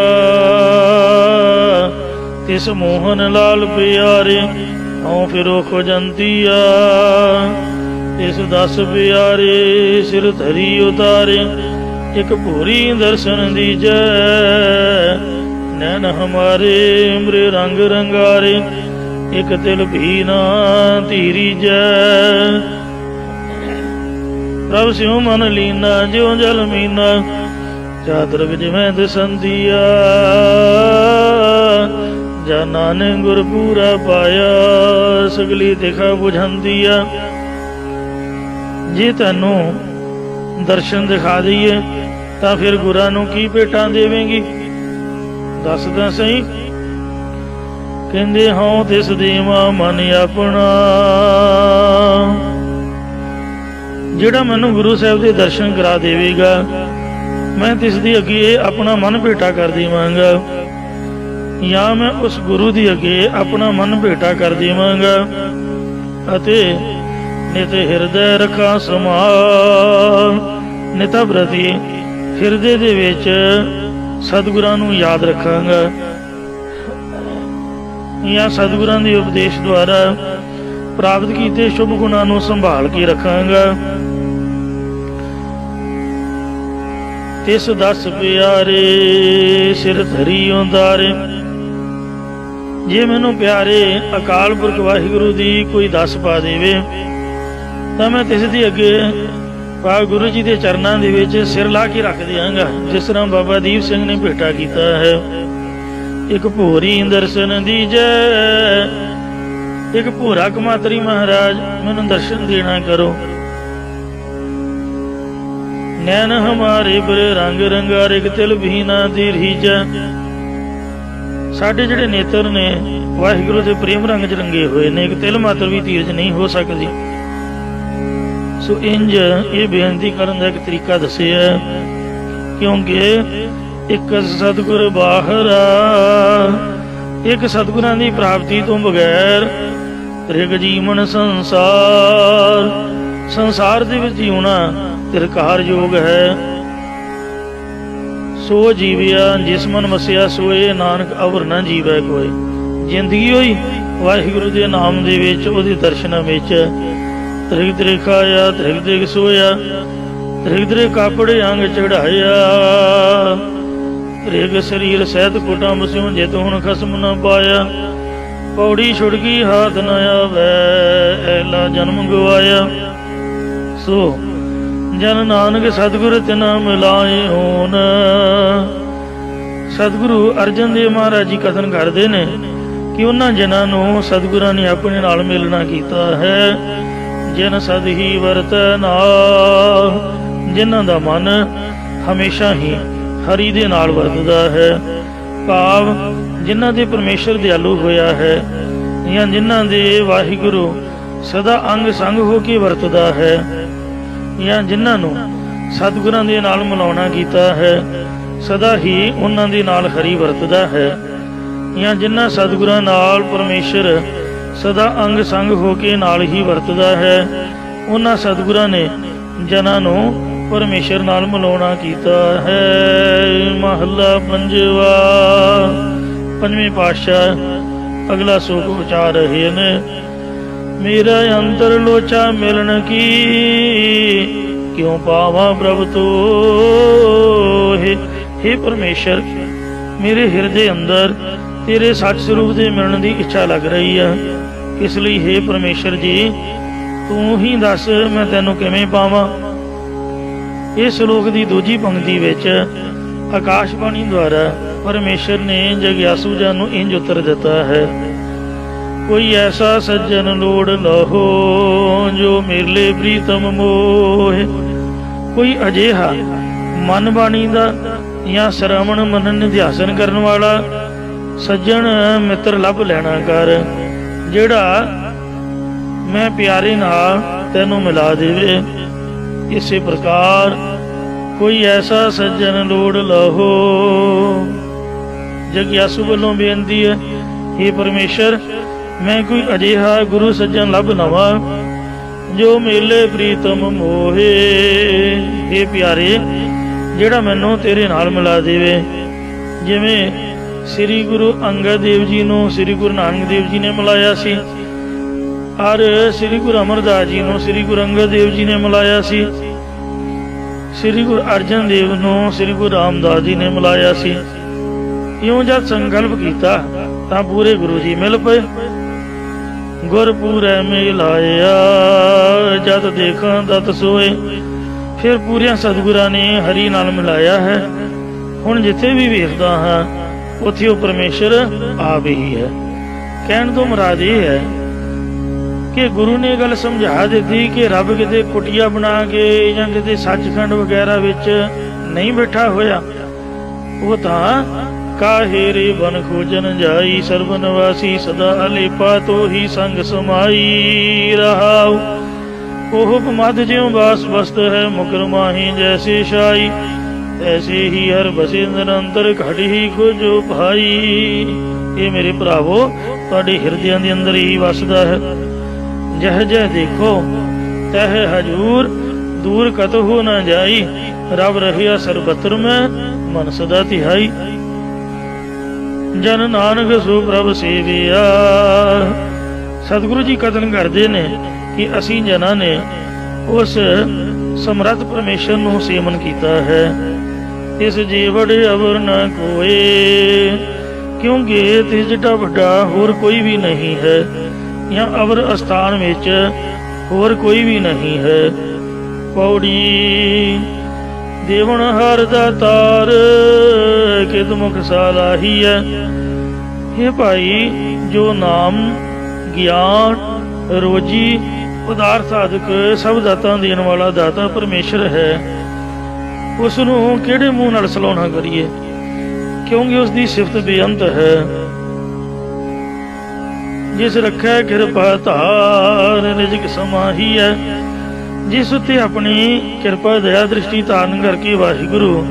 [SPEAKER 2] ਤਿਸ ਮੋਹਨ ਲਾਲ ਪਿਆਰੇ, ਹਉ ਫਿਰੋ ਖੋਜੰਤੀਆ। ਤਿਸ ਦਸ ਪਿਆਰੇ, ਸਿਰ ਧਰੀ ਉਤਾਰੇ। ਇਕ ਭੂਰੀ ਦਰਸ਼ਨ ਦੀਜੈ, ਨੈਣ ਹਮਾਰੇ ਉਮਰੇ ਰੰਗ ਰੰਗਾਰੇ। ਇਕ ਤਿਲ ਵੀ ਨਾ ਧੀਰੀਜੈ, ਪ੍ਰਭ ਸਿਉ ਮਨ ਲੀਨਾ। ਜਿਉ ਜਲ ਮੀਨਾ, ਚਾਦਰ ਜਿਵੇਂ ਦਸੰਦੀਆ। ਜਾ ਨਾਨਕ ਗੁਰ ਪੂਰਾ ਪਾਇਆ, ਸਗਲੀ ਦਿਖਾ ਬੁਝੰਦੀਆ। ਜੇ ਤੈਨੂੰ ਦਰਸ਼ਨ ਦਿਖਾ ਦਈਏ ਤਾਂ ਫਿਰ ਗੁਰਾਂ ਨੂੰ ਕੀ ਭੇਟਾਂ ਦੇਵੇਂਗੀ? ਦੱਸ ਤਾਂ ਸਹੀ। ਕਹਿੰਦੇ ਹਉ ਤਿਸ ਦੇਵਾ ਮਨ ਆਪਣਾ। ਜਿਹੜਾ ਮੈਨੂੰ ਗੁਰੂ ਸਾਹਿਬ ਦੇ ਦਰਸ਼ਨ ਕਰਾ ਦੇਵੇਗਾ, ਮੈਂ ਤਿਸ ਦੀ ਅੱਗੇ ਆਪਣਾ ਮਨ ਭੇਟਾ ਕਰ ਦੇਵਾਂਗਾ, ਜਾਂ ਮੈਂ ਉਸ ਗੁਰੂ ਦੀ ਅੱਗੇ ਆਪਣਾ ਮਨ ਭੇਟਾ ਕਰ ਦੇਵਾਂਗਾ। ਅਤੇ ਨਿਤ ਹਿਰਦੈ ਰਖਾ ਸਮਾਲ, ਨਿਤਾ ਪ੍ਰਤੀ ਹਿਰਦੇ ਦੇ ਵਿੱਚ ਸਤਿਗੁਰਾਂ ਨੂੰ ਯਾਦ ਰੱਖਾਂਗਾ, ਜਾਂ ਸਤਿਗੁਰਾਂ ਦੇ ਉਪਦੇਸ਼ ਦੁਆਰਾ ਪ੍ਰਾਪਤ ਕੀਤੇ ਸ਼ੁਭ ਗੁਣਾਂ ਨੂੰ ਸੰਭਾਲ ਕੇ ਰੱਖਾਂਗਾ। ਤਿਸ ਦਸ ਪਿਆਰੇ, ਸਿਰ ਧਰੀ ਉਤਾਰੇ। ਜੇ ਮੈਨੂੰ ਪਿਆਰੇ ਅਕਾਲ ਪੁਰਖ ਵਾਹਿਗੁਰੂ ਦੀ ਕੋਈ ਦੱਸ ਪਾ ਦੇਵੇ ਤਾਂ ਮੈਂ ਤਿਸ ਦੀ ਅੱਗੇ ਗੁਰੂ ਜੀ ਦੇ ਚਰਨਾਂ ਦੇ ਵਿੱਚ ਸਿਰ ਲਾ ਕੇ ਰੱਖ ਦਿਆਂਗਾ, ਜਿਸ ਤਰ੍ਹਾਂ ਬਾਬਾ ਦੀਪ ਸਿੰਘ ਨੇ ਭੇਟਾ ਕੀਤਾ ਹੈ। ਇੱਕ ਭੋਰੀ ਦਰਸ਼ਨ ਦੀਜੈ, ਇੱਕ ਭੋਰਾ ਕਮਾਤਰੀ ਮਹਾਰਾਜ ਮੈਨੂੰ ਦਰਸ਼ਨ ਦੇਣਾ ਕਰੋ। ਨੈਣ ਹਮਾਰੇ ਬਰੇ ਰੰਗ ਰੰਗਾਰੇ, ਇੱਕ ਤਿਲ ਵੀ ਨਾ ਧੀਰੀਜੈ। ਸਾਡੇ ਜਿਹੜੇ ਨੇਤਰ ਨੇ ਵਾਹਿਗੁਰੂ ਦੇ ਪ੍ਰੇਮ ਰੰਗ 'ਚ ਰੰਗੇ ਹੋਏ ਨੇ, ਇੱਕ ਤਿਲ ਮਾਤਰ ਵੀ ਧੀਰਜ ਨਹੀਂ ਹੋ ਸਕਦੀ। ਸੋ ਇੰਜ ਇਹ ਬੇਨਤੀ ਕਰਨ ਦਾ ਇੱਕ ਤਰੀਕਾ ਦੱਸਿਆ ਹੈ, ਕਿਉਂਕਿ ਇੱਕ ਸਤਿਗੁਰ ਬਾਹਰ ਇੱਕ ਸਤਿਗੁਰਾਂ ਦੀ ਪ੍ਰਾਪਤੀ ਤੋਂ ਬਗੈਰ ਤ੍ਰਿਗ ਜੀਵਨ ਸੰਸਾਰ ਦੇ ਵਿੱਚ ਜਿਉਣਾ ਤਿਰਕਾਰ ਯੋਗ ਹੈ। ਸੋ ਜੀਵਿਆ ਜਿਸ ਮਨ ਵਸਿਆ ਸੋਏ, ਨਾਨਕ ਅਵਰ ਨਾ ਜੀਵੈ ਕੋਈ। ਜ਼ਿੰਦਗੀ ਹੋਈ ਵਾਹਿਗੁਰੂ ਦੇ ਨਾਮ ਦੇ ਵਿੱਚ, ਉਹਦੇ ਦਰਸ਼ਨਾਂ ਵਿੱਚ। ਤ੍ਰਿਗ ਤ੍ਰਿਗ ਖਾਇਆ, ਤ੍ਰਿਗ ਤ੍ਰਿਗ ਸੋਇਆ, ਤ੍ਰਿਗ ਤ੍ਰਿਗ ਕਾਪੜੇ ਅੰਗ ਚੜਾਇਆ, ਤ੍ਰਿਗ ਸਰੀਰ ਸਹਿਤ ਕੁਟੰਬ ਸਿਉ, ਜਿਤ ਹੁਣ ਖਸਮ ਨ ਪਾਇਆ। ਪੌੜੀ ਛੁੜਕੀ ਹਾਥ ਨ ਆਵੈ, ਐਲਾ ਜਨਮ ਗਵਾਇਆ। ਸੋ ਜਨ ਨਾਨਕ ਸਤਿਗੁਰ ਤਿਨਾ ਮਿਲਾਏ ਹੋਣ। ਸਤਿਗੁਰੂ ਅਰਜਨ ਦੇਵ ਮਹਾਰਾਜ ਜੀ ਕਥਨ ਕਰਦੇ ਨੇ ਕਿ ਉਹਨਾਂ ਜਨਾਂ ਨੂੰ ਸਤਿਗੁਰਾਂ ਨੇ ਆਪਣੇ ਨਾਲ ਮਿਲਣਾ ਕੀਤਾ ਹੈ। ਜਿਨ ਸਦ ਹੀ ਵਰਤੈ ਨਾਲ, ਜਿਨ੍ਹਾਂ ਦਾ ਮਨ ਹਮੇਸ਼ਾ ਹੀ ਹਰੀ ਦੇ ਨਾਲ ਵਰਤਦਾ ਹੈ। ਭਾਵ ਜਿਨ੍ਹਾਂ ਦੇ ਪਰਮੇਸ਼ਰ ਦਿਆਲੂ ਹੋਇਆ ਹੈ, ਜਾਂ ਜਿਨ੍ਹਾਂ ਦੇ ਵਾਹਿਗੁਰੂ ਸਦਾ ਅੰਗ ਸੰਗ ਹੋ ਕੇ ਵਰਤਦਾ ਹੈ, ਜਾਂ ਜਿਨ੍ਹਾਂ ਨੂੰ ਸਤਿਗੁਰਾਂ ਦੇ ਨਾਲ ਮਿਲਾਉਣਾ ਕੀਤਾ ਹੈ, ਸਦਾ ਹੀ ਉਹਨਾਂ ਦੇ ਨਾਲ ਹਰੀ ਵਰਤਦਾ ਹੈ। ਜਾਂ ਜਿਨ੍ਹਾਂ ਸਤਿਗੁਰਾਂ ਨਾਲ ਪਰਮੇਸ਼ਰ ਸਦਾ ਅੰਗ ਸੰਗ ਹੋ ਕੇ ਨਾਲ ਹੀ ਵਰਤਦਾ ਹੈ, ਉਹਨਾਂ ਸਤਿਗੁਰਾਂ ਨੇ ਜਨਾਂ ਨੂੰ ਪਰਮੇਸ਼ਰ ਨਾਲ ਮਿਲਾਉਣਾ ਕੀਤਾ ਹੈ। ਮਹੱਲਾ ਪੰਜਵਾ। ਪੰਜਵੇਂ ਪਾਤਸ਼ਾਹ ਅਗਲਾ ਸੋਕ ਉਚਾਰ ਰਹੇ ਨੇ। ਮੇਰਾ ਅੰਤਰ ਲੋਚਾ ਮਿਲਣ ਕੀ, ਕਿਉਂ ਪਾਵਾਂ ਪ੍ਰਭ ਤੋਹਿ। हे ਪਰਮੇਸ਼ਰ, ਮੇਰੇ ਹਿਰਦੇ ਅੰਦਰ ਤੇਰੇ ਸੱਚ ਸਰੂਪ ਦੇ ਮਿਲਣ ਦੀ ਇੱਛਾ ਲੱਗ ਰਹੀ ਆ। ਇਸ ਲਈ हे ਪਰਮੇਸ਼ਰ ਜੀ, ਤੂੰ ਹੀ ਦੱਸ ਮੈਂ ਤੈਨੂੰ ਕਿਵੇਂ ਪਾਵਾਂ। ਇਸ ਸ਼ਲੋਕ ਦੀ ਦੂਜੀ ਪੰਕਤੀ ਵਿੱਚ ਆਕਾਸ਼ਬਾਣੀ ਦੁਆਰਾ ਪਰਮੇਸ਼ਰ ਨੇ ਜਗਿਆਸੂ ਜਨ ਨੂੰ ਇੰਜ ਉੱਤਰ ਦਿੱਤਾ ਹੈ। ਕੋਈ ਐਸਾ ਸੱਜਣ ਲੋੜ ਲਹੋ, ਜੋ ਮਿਰਲੇ ਪ੍ਰੀਤਮ ਮੋਹ। ਕੋਈ ਅਜਿਹਾ ਮਨ ਬਾਣੀ ਦਾ ਜਾਂ ਸ਼ਰਵਣ ਮਨਨ ਨਿਧਿਆਸਨ ਕਰਨ ਵਾਲਾ ਸੱਜਣ ਮਿੱਤਰ ਲੱਭ ਲੈਣਾ ਕਰ, ਜਿਹੜਾ ਮੈਂ ਪਿਆਰੇ ਨਾਲ ਤੈਨੂੰ ਮਿਲਾ ਦੇਵੇ। ਇਸੇ ਪ੍ਰਕਾਰ ਕੋਈ ਐਸਾ ਸੱਜਣ ਲੋੜ ਲਹੋ। ਜਗਿਆਸੂ ਵੱਲੋਂ ਬੇਨਤੀ ਹੈ, हे ਪਰਮੇਸ਼ਰ, ਮੈਂ ਕੋਈ ਅਜਿਹਾ ਗੁਰੂ ਸੱਜਣ ਲੱਭ ਲਵਾਂ ਜੋ ਮੇਲੇ ਪ੍ਰੀਤਮ ਮੋਹੇ। हे ਪਿਆਰੇ, ਜਿਹੜਾ ਮੈਨੂੰ ਤੇਰੇ ਨਾਲ ਮਿਲਾ ਦੇਵੇ। ਜਿਵੇਂ ਸ੍ਰੀ ਗੁਰੂ ਅੰਗਦ ਦੇਵ ਜੀ ਨੂੰ ਸ੍ਰੀ ਗੁਰੂ ਨਾਨਕ ਦੇਵ ਜੀ ਨੇ ਮਿਲਾਇਆ ਸੀ, ਔਰ ਸ੍ਰੀ ਗੁਰੂ ਅਮਰਦਾਸ ਜੀ ਨੂੰ ਸ੍ਰੀ ਗੁਰੂ ਅੰਗਦ ਦੇਵ ਜੀ ਨੇ ਮਿਲਾਇਆ ਸੀ, ਸ੍ਰੀ ਗੁਰੂ ਅਰਜਨ ਦੇਵ ਨੂੰ ਸ੍ਰੀ ਗੁਰੂ ਰਾਮਦਾਸ ਜੀ ਨੇ ਮਿਲਾਇਆ ਸੀ। ਇਉਂ ਜਦ ਸੰਕਲਪ ਕੀਤਾ ਤਾਂ ਪੂਰੇ ਗੁਰੂ ਜੀ ਮਿਲ ਪਏ। ਗੁਰਪੂਰੈ ਮਿਲਾਇਆ, ਜਦ ਦੇਖਾਂ ਤਤ ਸੋਏ। ਫਿਰ ਪੂਰਿਆਂ ਸਤਿਗੁਰਾਂ ਨੇ ਹਰੀ ਨਾਲ ਮਿਲਾਇਆ ਹੈ। ਹੁਣ ਜਿੱਥੇ ਵੀ ਵੇਖਦਾ ਹਾਂ ਉੱਥੇ ਉਹ ਪਰਮੇਸ਼ਰ ਆਪ ਹੀ ਹੈ। ਕਹਿਣ ਤੋਂ ਮੁਰਾਦ ਇਹ ਹੈ ਕਿ ਗੁਰੂ ਨੇ ਗੱਲ ਸਮਝਾ ਦਿੱਤੀ ਕਿ ਰੱਬ ਕਿਤੇ ਕੁਟੀਆ ਬਣਾ ਕੇ ਜਾਂ ਕਿਤੇ ਸੱਚਖੰਡ ਵਗੈਰਾ ਵਿੱਚ ਨਹੀਂ ਬੈਠਾ ਹੋਇਆ। ਉਹ ਤਾਂ ਕਾਹੇ ਰੇ ਬਨ ਖੋਜਨ ਜਾਈ, ਸਰਬ ਨਿਵਾਸੀ ਸਦਾ ਅਲੇਪਾ ਤੋ ਹੀ ਸੰਗ ਸਮਾਈ ਰਹਾਉ। ਉਹ ਪਮਦ ਜਿਉ ਬਾਸ ਬਸਤ ਹੈ, ਮੁਕਰ ਮਾਹੀ ਜੈਸੇ ਸ਼ਾਈ। ਐਸੇ ਹੀ ਹਰ ਬਸੇ ਨਿਰੰਤਰ ਘਟ ਹੀ ਖੋਜੋ ਭਾਈ। ਇਹ ਮੇਰੇ ਭਰਾਵੋ, ਤੁਹਾਡੇ ਹਿਰਦਿਆਂ ਦੇ ਅੰਦਰ ਹੀ ਵਸਦਾ ਹੈ। ਜਹ ਜਹ ਦੇਖੋ ਤਹ ਹਜੂਰ, ਦੂਰ ਕਤਹੁ ਨ ਜਾਈ। ਰਬ ਰਹਿਆ ਸਰਬਤਰ ਮੈਂ, ਮਨ ਸਦਾ ਤਿਹਾਈ। ਜਨ ਨਾਨਕ ਸੋ ਪ੍ਰਭ ਸੇਵਿਆ। ਸਤਿਗੁਰੂ ਜੀ ਕਥਨ ਕਰਦੇ ਨੇ ਕਿ ਅਸੀਂ ਜਨਾਂ ਨੇ ਉਸ ਸਮਰੱਥ ਪਰਮੇਸ਼ਰ ਨੂੰ ਸੇਵਨ ਕੀਤਾ ਹੈ। ਇਸ ਜੀਵੜ ਅਵਰ ਨ ਕੋਏ, ਕਿਉਂਕਿ ਤਿਸ ਜਿਹਾ ਵੱਡਾ ਹੋਰ ਕੋਈ ਵੀ ਨਹੀਂ ਹੈ, ਜਾਂ ਅਵਰ ਅਸਥਾਨ ਵਿੱਚ ਹੋਰ ਕੋਈ ਵੀ ਨਹੀਂ ਹੈ। ਪੌੜੀ ਦੇਵਨ ਹਰ ਦਾਤਾਰ, ਕਿਤ ਮੁਖ ਸਾਲਾਹੀ ਹੈ। ਇਹ ਭਾਈ, ਜੋ ਨਾਮ ਗਿਆਨ ਰੋਜੀ ਪਦਾਰਥ ਸਾਧਕ ਸਭ ਦਾਤਾਂ ਦੇਣ ਵਾਲਾ ਦਾਤਾ ਪਰਮੇਸ਼ਰ ਹੈ, ਉਸ ਨੂੰ ਕਿਹੜੇ ਮੂੰਹ ਨਾਲ ਸਲਾਹੁਣਾ ਕਰੀਏ, ਕਿਉਂਕਿ ਉਸ ਦੀ ਸਿਫਤ ਬੇਅੰਤ ਹੈ। ਜਿਸ ਰੱਖੈ ਕਿਰਪਾ ਧਾਰ, ਰਿਜਕ ਸਮਾਹੀ ਹੈ। ਜਿਸ ਉੱਤੇ ਆਪਣੀ ਕਿਰਪਾ ਦਇਆ ਦ੍ਰਿਸ਼ਟੀ ਧਾਰਨ ਕਰਕੇ ਵਾਹਿਗੁਰੂ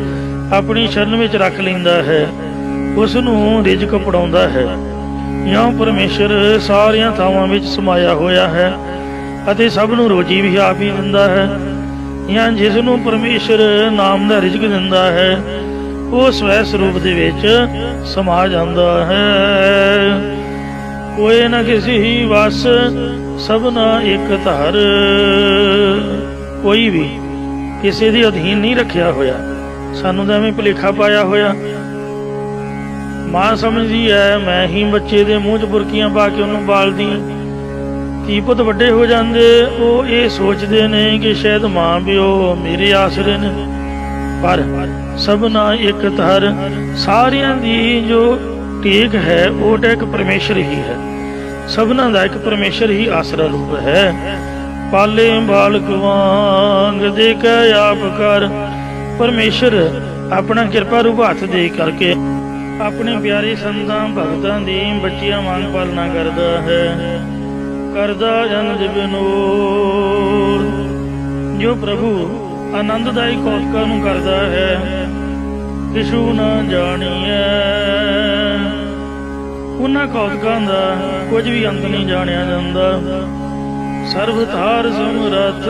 [SPEAKER 2] ਆਪਣੀ ਸ਼ਰਨ ਵਿੱਚ ਰੱਖ ਲੈਂਦਾ ਹੈ, ਉਸ ਨੂੰ ਰਿਜ਼ਕ ਪੜਾਉਂਦਾ ਹੈ। ਇਉਂ ਪਰਮੇਸ਼ਰ ਸਾਰੀਆਂ ਥਾਵਾਂ ਵਿੱਚ ਸਮਾਇਆ ਹੋਇਆ ਹੈ ਅਤੇ ਸਭ ਨੂੰ ਰੋਜੀ ਵੀ ਆਪ ਹੀ ਦਿੰਦਾ ਹੈ। ਜਾਂ ਜਿਸ ਨੂੰ ਪਰਮੇਸ਼ਰ ਨਾਮ ਦਾ ਰਿਜ਼ਕ ਦਿੰਦਾ ਹੈ, ਉਹ ਸਵੈ ਸਰੂਪ ਦੇ ਵਿੱਚ ਸਮਾ ਜਾਂਦਾ ਹੈ। ਕੋਈ ਨਾ ਕਿਸੇ ਹੀ ਵਸ ਸਭਨਾ ਇੱਕ ਧਰ, ਕੋਈ ਵੀ ਕਿਸੇ ਦੇ ਅਧੀਨ ਨਹੀਂ ਰੱਖਿਆ ਹੋਇਆ। ਸਾਨੂੰ ਤਾਂ ਐਵੇਂ ਭੁਲੇਖਾ ਪਾਇਆ ਹੋਇਆ। ਮਾਂ ਸਮਝਦੀ ਹੈ ਮੈਂ ਹੀ ਬੱਚੇ ਦੇ ਮੂੰਹ 'ਚ ਬੁਰਕੀਆਂ ਪਾ ਕੇ ਉਹਨੂੰ ਪਾਲਦੀ। ਧੀ ਪੁੱਤ ਵੱਡੇ ਹੋ ਜਾਂਦੇ, ਉਹ ਇਹ ਸੋਚਦੇ ਨੇ ਕਿ ਸ਼ਾਇਦ ਮਾਂ ਪਿਓ ਮੇਰੇ ਆਸਰੇ ਨੇ, ਪਰ ਸਭਨਾ ਇੱਕ ਧਰ, ਸਾਰਿਆਂ ਦੀ ਜੋ ਟੇਕ ਹੈ ਉਹ ਟੇਕ ਪਰਮੇਸ਼ਰ ਹੀ ਹੈ। ਸਭਨਾ ਦਾ ਇੱਕ ਪਰਮੇਸ਼ਰ ਹੀ ਆਸਰਾ ਰੂਪ ਹੈ। ਪਾਲੇ ਬਾਲਕ ਵਾਂਗ ਦੇ ਕੇ ਆਪ ਕਰ, ਪਰਮੇਸ਼ਰ ਆਪਣਾ ਕਿਰਪਾ ਰੂਪ ਹੱਥ ਦੇ ਕਰਕੇ ਆਪਣੇ ਪਿਆਰੇ ਸੰਤਾਂ ਭਗਤਾਂ ਦੀ ਬੱਚਿਆਂ ਵਾਂਗ ਪਾਲਣਾ ਕਰਦਾ ਹੈ। ਕਰਦਾ ਅਨੰਦ ਬਿਨੋਦ, ਜੋ ਪ੍ਰਭੂ ਆਨੰਦਦਾਇਕ ਕੌਤਕਾਂ ਨੂੰ ਕਰਦਾ ਹੈ, ਕਿਛੂ ਨਾ ਜਾਣੀਐ। ਉਹਨਾਂ ਕੌਤਕਾਂ ਦਾ ਕੁਝ ਵੀ ਅੰਤ ਨਹੀਂ ਜਾਣਿਆ ਜਾਂਦਾ। ਸਰਬ ਧਾਰ ਸਮਰੱਥ,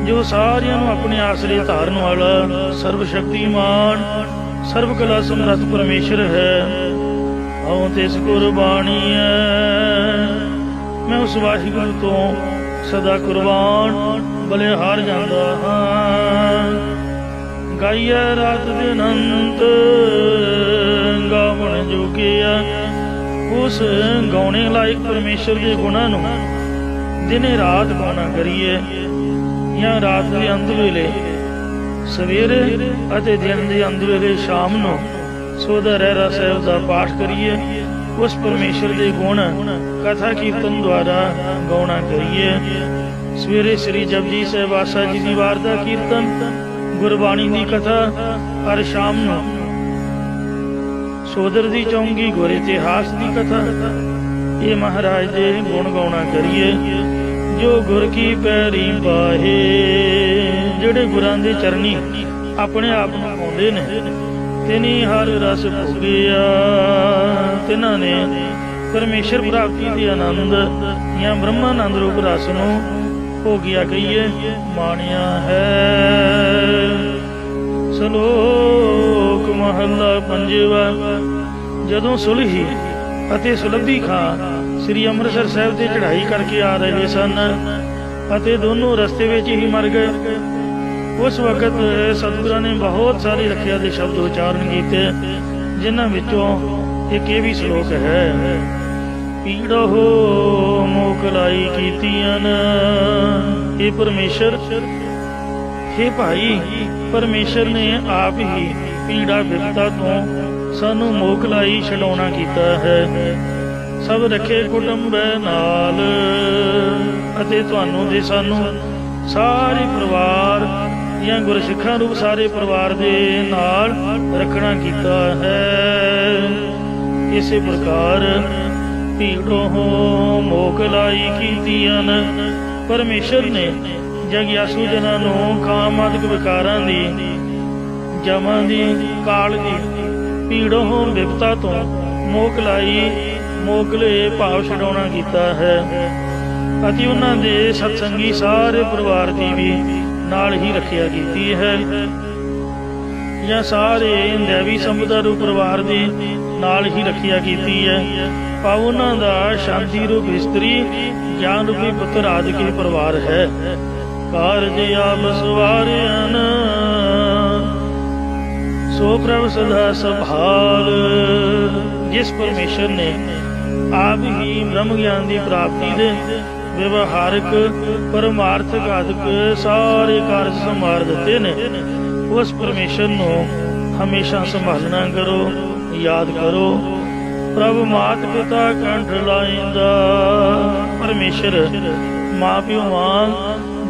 [SPEAKER 2] ਜੋ ਸਾਰਿਆਂ ਨੂੰ ਆਪਣੇ ਆਸਰੇ ਧਾਰਨ ਵਾਲਾ ਸਰਬ ਸ਼ਕਤੀਮਾਨ ਸਰਬ ਕਲਾ ਸਮਰੱਥ ਪਰਮੇਸ਼ਰ ਹੈ। ਹਉ ਤਿਸ ਕੁਰਬਾਨੀ ਹੈ, ਮੈਂ ਉਸ ਵਾਹਿਗੁਰੂ ਤੋਂ ਸਦਾ ਕੁਰਬਾਨ ਬਲਿਹਾਰ ਜਾਂਦਾ ਹਾਂ। ਗਾਈਐ ਰਾਤ ਦਿਨ ਅੰਤ ਗਾਵਣ ਜੋਗਿਆ, ਉਸ ਗਾਉਣੇ ਲਾਇਕ ਪਰਮੇਸ਼ਰ ਦੇ ਗੁਣਾਂ ਨੂੰ ਦਿਨੇ ਰਾਤ ਗਾਉਣਾ ਕਰੀਏ, ਜਾਂ ਰਾਤ ਦੇ ਅੰਤ ਵੇਲੇ ਸਵੇਰੇ ਅਤੇ ਦਿਨ ਦੇ ਅੰਤ ਵੇਲੇ ਸ਼ਾਮ ਨੂੰ ਸੋਦਾ ਰਹਿਰਾ ਸਾਹਿਬ ਦਾ ਪਾਠ ਕਰੀਏ। ਉਸ ਪਰਮੇਸ਼ਰ ਦੇ ਗੁਣ ਕਥਾ ਕੀਰਤਨ ਦੁਆਰਾ ਗਾਉਣਾ ਕਰੀਏ। ਸਵੇਰੇ ਸ੍ਰੀ ਜਪਜੀ ਸਾਹਿਬ ਆਸਾ ਜੀ ਦੀ ਵਾਰ ਦਾ ਕੀਰਤਨ, ਗੁਰਬਾਣੀ ਦੀ ਕਥਾ, ਹਰ ਸ਼ਾਮ ਨੂੰ ਸੋਦਰ ਦੀ ਚੌਂਗੀ ਗੁਰ ਇਤਿਹਾਸ ਦੀ ਕਥਾ, ਇਹ ਮਹਾਰਾਜ ਦੇ ਗੁਣ ਗਾਉਣਾ ਕਰੀਏ। ਜੋ ਗੁਰ ਕੀ ਪੈਰੀ ਪਾਹੇ, ਜਿਹੜੇ ਗੁਰਾਂ ਦੇ ਚਰਨੀ ਆਪਣੇ ਆਪ ਨੂੰ ਪਾਉਂਦੇ ਨੇ, ਤਿਨੀ ਹਰ ਰਸ ਭੋਗਿਆ, ਤਿਨਾਂ ਨੇ ਪਰਮੇਸ਼ਰ ਪ੍ਰਾਪਤੀ ਦੇ ਆਨੰਦ ਜਾਂ ਬ੍ਰਹਮਾਨੰਦ ਰੂਪ ਰਸ ਨੂੰ ਭੋਗਿਆ ਕਹੀਏ, ਮਾਣਿਆ ਹੈ। ਸ਼ਲੋਕ ਮਹੱਲਾ ਪੰਜਵਾ। ਜਦੋਂ ਸੁਲਹੀ ਅਤੇ ਸੁਲੱਭੀ ਖਾਂ ਸ੍ਰੀ ਅੰਮ੍ਰਿਤਸਰ ਸਾਹਿਬ ਤੇ ਚੜ੍ਹਾਈ ਕਰਕੇ ਆ ਰਹੇ ਸਨ ਅਤੇ ਦੋਨੋਂ ਰਸਤੇ ਵਿੱਚ ਹੀ ਮਰ ਗਏ, ਉਸ ਵਕਤ ਸਤਿਗੁਰਾਂ ਨੇ ਬਹੁਤ ਸਾਰੇ ਰੱਖਿਆ ਦੇ ਸ਼ਬਦ ਉਚਾਰਨ ਕੀਤੇ, ਜਿਨ੍ਹਾਂ ਵਿੱਚੋਂ ਇੱਕ ਇਹ ਵੀ ਸ਼ਲੋਕ ਹੈ। ਪੀੜੋ ਮੋਕਲਾਈ ਕੀਤੀਆਂ, ਇਹ ਪਰਮੇਸ਼ਰ, हे ਭਾਈ, ਪਰਮੇਸ਼ਰ ਨੇ ਆਪ ਹੀ ਪੀੜਾ ਵਿਪਤਾ ਤੋਂ ਸਾਨੂੰ ਮੋਕਲਾਈ ਛਡਾਉਣਾ ਕੀਤਾ ਹੈ। ਸਭ ਰੱਖੇ ਕੁਟੁੰਬੈ ਨਾਲ, ਅਤੇ ਤੁਹਾਨੂੰ ਤੇ ਸਾਨੂੰ ਸਾਰੇ ਪਰਿਵਾਰ ਜਾਂ ਗੁਰਸਿੱਖਾਂ ਰੂਪ ਸਾਰੇ ਪਰਿਵਾਰ ਦੇ ਨਾਲ ਰੱਖਣਾ ਕੀਤਾ ਹੈ। ਇਸੇ ਪ੍ਰਕਾਰ ਭੀੜੋ ਮੋਕਲਾਈ ਕੀਤੀਆਂ, ਪਰਮੇਸ਼ਰ ਨੇ ਜਗਿਆਸੂ ਜਨਾਂ ਨੂੰ ਕਾਮਾਦਿਕ ਵਿਕਾਰਾਂ ਦੀ, ਜਮਾਂ ਦੀ, ਕਾਲ ਦੀ, ਭੀੜੋ ਵਿਪਤਾ ਤੋਂ ਮੋਕਲਾਈ, ਮੋਕਲੇ ਭਾਵ ਛਡਾਉਣਾ ਕੀਤਾ ਹੈ। ਅਤੇ ਉਹਨਾਂ ਦੇ ਸਤਸੰਗੀ ਸਾਰੇ ਪਰਿਵਾਰ ਦੀ ਵੀ ਨਾਲ ਹੀ ਰੱਖਿਆ ਕੀਤੀ ਹੈ, ਜਾਂ ਸਾਰੇ ਦੇਵੀ ਸੰਪਦਾ ਰੂਪ ਪਰਿਵਾਰ ਦੀ ਨਾਲ ਹੀ ਰੱਖਿਆ ਕੀਤੀ ਹੈ। ਭਾਵ ਉਹਨਾਂ ਦਾ ਸ਼ਾਂਤੀ ਰੂਪ ਇਸਤਰੀ, ਗਿਆਨ ਰੂਪੀ ਪੁੱਤਰ ਆਦਿ ਕੇ ਪਰਿਵਾਰ ਹੈ। ਕਾਰਜ ਆਪ ਸਵਾਰਿਆਨ, ਸੋ ਪ੍ਰਭ ਸਦਾ ਸੰਭਾਲ, ਜਿਸ ਪਰਮੇਸ਼ਰ ਨੇ ਆਪ ਹੀ ਬ੍ਰਹਮ ਗਿਆਨ ਦੀ ਪ੍ਰਾਪਤੀ ਦੇ ਵਿਵਹਾਰਕ, ਪਰਮਾਰਥਕ ਆਦਿਕ ਸਾਰੇ ਕਾਰਜ ਸੰਭਾਲ ਦਿੱਤੇ ਨੇ, ਉਸ ਪਰਮੇਸ਼ਰ ਨੂੰ ਹਮੇਸ਼ਾ ਸੰਭਾਲਣਾ ਕਰੋ, ਯਾਦ ਕਰੋ। ਪ੍ਰਭ ਮਾਤ ਪਿਤਾ ਕੰਠ ਲਾਇਂਦਾ, ਪਰਮੇਸ਼ਰ ਮਾਂ ਪਿਓ ਵਾਂਗ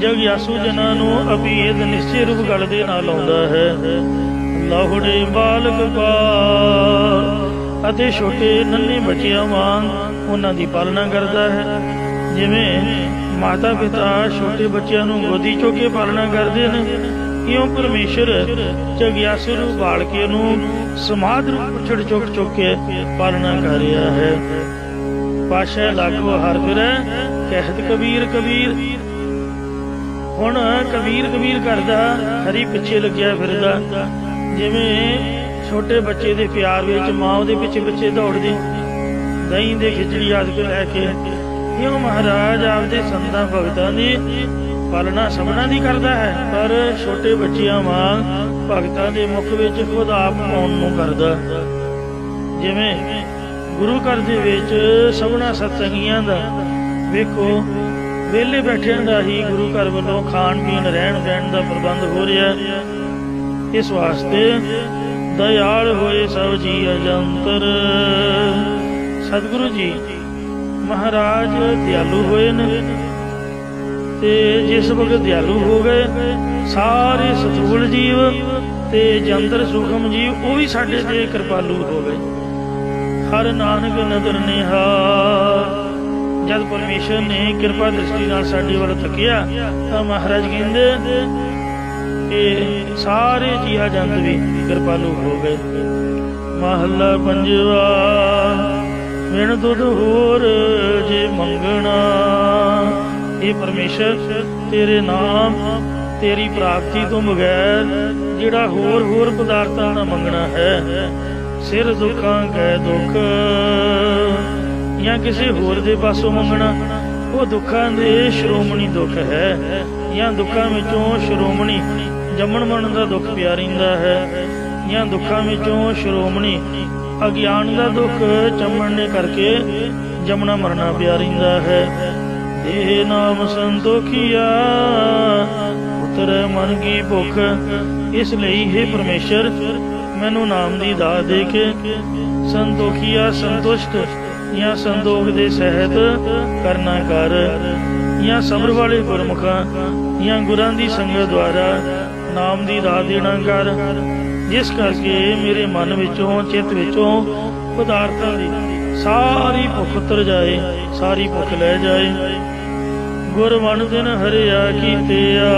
[SPEAKER 2] ਜਗਿਆਸੂ ਜਨਾਂ ਨੂੰ ਅਭੇਦ ਨਿਸ਼ਚੇ ਰੂਪ ਗਲ ਦੇ ਨਾਲ ਲਾਉਂਦਾ ਹੈ। ਲਾਹੁੜੇ ਬਾਲਕ ਪਾਲ, ਅਤੇ ਛੋਟੇ ਨੰਨੇ ਬੱਚਿਆਂ ਵਾਂਗ ਉਹਨਾਂ ਦੀ ਪਾਲਣਾ ਕਰਦਾ ਹੈ। ਜਿਵੇਂ ਮਾਤਾ ਪਿਤਾ ਛੋਟੇ ਬੱਚਿਆਂ ਨੂੰ ਗੋਦੀ ਚੁੱਕ ਕੇ ਪਾਲਣਾ ਕਰਦੇ ਨੇ, ਇਉਂ ਪਰਮੇਸ਼ਰ ਜਗਿਆਸੂ ਨੂੰ ਬਾਲ ਕੇ ਉਹਨੂੰ ਸਮਾਧ ਰੂਪ ਛੜ ਚੁੱਕ ਕੇ ਪਾਲਣਾ ਕਰ ਰਿਹਾ ਹੈ। ਪਾਸ਼ਾ ਲਾਗੋ ਹਰ ਫਿਰੈ ਕਹਿਤ ਕਬੀਰ ਕਬੀਰ। ਹੁਣ ਕਬੀਰ ਕਬੀਰ ਕਰਦਾ ਹਰੀ ਪਿੱਛੇ ਲੱਗਿਆ ਫਿਰਦਾ, ਜਿਵੇਂ ਛੋਟੇ ਬੱਚੇ ਦੇ ਪਿਆਰ ਵਿੱਚ ਮਾਂ ਉਹਦੇ ਪਿੱਛੇ ਪਿੱਛੇ ਦੌੜਦੀ, ਦਹੀਂ ਦੇ ਖਿਚੜੀ ਆਦਿ ਲੈ ਕੇ। ਇਉਂ ਮਹਾਰਾਜ ਆਪਦੇ ਸੰਤਾਂ ਭਗਤਾਂ ਦੀ ਪਾਲਣਾ ਸਭਨਾਂ ਦੀ ਕਰਦਾ ਹੈ, ਪਰ ਛੋਟੇ ਬੱਚਿਆਂ ਵਾਂਗ ਭਗਤਾਂ ਦੇ ਮੁਖ ਵਿੱਚ ਖੁਦ ਆਪ ਪਾਉਣ ਨੂੰ ਕਰਦਾ। ਜਿਵੇਂ ਗੁਰੂ ਘਰ ਦੇ ਵਿੱਚ ਸਭਨਾਂ ਸਤਸੰਗੀਆਂ ਦਾ ਵੇਖੋ ਵਿਹਲੇ ਬੈਠਿਆਂ ਦਾ ਹੀ ਗੁਰੂ ਘਰ ਵੱਲੋਂ ਖਾਣ ਪੀਣ ਰਹਿਣ ਬਹਿਣ ਦਾ ਪ੍ਰਬੰਧ ਹੋ ਰਿਹਾ। ਇਸ ਵਾਸਤੇ ਦਇਆਲ ਹੋਏ ਸਭ ਜੀ ਅਜੰਤਰ। ਸਤਿਗੁਰੂ ਜੀ ਮਹਾਰਾਜ ਦਿਆਲੂ ਹੋਏ ਨੇ, ਤੇ ਜਿਸ ਵਕਤ ਦਿਆਲੂ ਹੋ ਗਏ ਸਾਰੇ ਸਤੂਲ ਜੀਵ ਤੇ ਜੰਤਰ ਸੂਖਮ ਜੀਵ ਉਹ ਵੀ ਸਾਡੇ ਤੇ ਕਿਰਪਾਲੂ ਹੋ ਗਏ। ਹਰ ਨਾਨਕ ਨਦਰ ਨਿਹਾਲ। ਜਦ ਪਰਮੇਸ਼ਰ ਨੇ ਕਿਰਪਾ ਦ੍ਰਿਸ਼ਟੀ ਨਾਲ ਸਾਡੇ ਵੱਲ ਤੱਕਿਆ ਤਾਂ ਮਹਾਰਾਜ ਕਹਿੰਦੇ ਕਿ ਸਾਰੇ ਜੀਵ ਜੰਤ ਵੀ ਕਿਰਪਾਲੂ ਹੋ ਗਏ। ਮਹੱਲਾ ਪੰਜਵਾ। ਬਿਨ ਦੁੱਧ ਹੋਰ ਜੇ ਮੰਗਣਾ। ਇਹ ਪਰਮੇਸ਼ਰ ਤੇਰੇ ਨਾਮ ਤੇਰੀ ਪ੍ਰਾਪਤੀ ਤੋਂ ਬਗੈਰ ਜਿਹੜਾ ਹੋਰ ਪਦਾਰਥਾਂ ਦਾ ਮੰਗਣਾ ਹੈ, ਸਿਰ ਦੁੱਖਾਂ ਕੈ ਦੁੱਖ, ਜਾਂ ਕਿਸੇ ਹੋਰ ਦੇ ਪਾਸੋਂ ਮੰਗਣਾ, ਉਹ ਦੁੱਖਾਂ ਦੇ ਸ਼੍ਰੋਮਣੀ ਦੁੱਖ ਹੈ। ਜਾਂ ਦੁੱਖਾਂ ਵਿੱਚੋਂ ਸ਼੍ਰੋਮਣੀ ਜੰਮਣ ਮਰਨ ਦਾ ਦੁੱਖ ਪਿਆ ਰਹਿੰਦਾ ਹੈ, ਜਾਂ ਦੁੱਖਾਂ ਵਿੱਚੋਂ ਸ਼੍ਰੋਮਣੀ ਅਗਿਆਨ ਦਾ ਦੁੱਖ ਚੰਮਣਨੇ ਕਰਕੇ ਜੰਮਣਾ ਮਰਨਾ ਪਿਆ ਰਹਿੰਦਾ ਹੈ। ਇਹ ਨਾਮ ਸੰਤੋਖੀਆ ਉਤਰੈ ਮਨ ਕੀ ਭੁੱਖ। ਇਸ ਲਈ ਹੈ ਪਰਮੇਸ਼ਰ ਮੈਨੂੰ ਨਾਮ ਦੀ ਦਾਤ ਦੇ ਕੇ ਸੰਤੋਖੀਆ ਸੰਤੁਸ਼ਟ ਜਾਂ ਸੰਤੋਖ ਦੇ ਸਹਿਤ ਕਰਨਾ ਕਰ, ਜਾਂ ਸਬਰ ਵਾਲੇ ਗੁਰਮੁਖਾਂ ਜਾਂ ਗੁਰਾਂ ਦੀ ਸੰਗਤ ਦੁਆਰਾ ਨਾਮ ਦੀ ਦਾਤ ਦੇਣਾ ਕਰ, ਜਿਸ ਕਰਕੇ ਮੇਰੇ ਮਨ ਵਿੱਚੋਂ ਚਿੱਤ ਵਿੱਚੋਂ ਪਦਾਰਥਾਂ ਦੀ ਸਾਰੀ ਭੁੱਖ ਉਤਰ ਜਾਏ, ਸਾਰੀ ਭੁੱਖ ਲੈ ਜਾਏ। ਗੁਰ ਵਣ ਦਿਨ ਹਰਿਆ ਕੀਤਿਆ।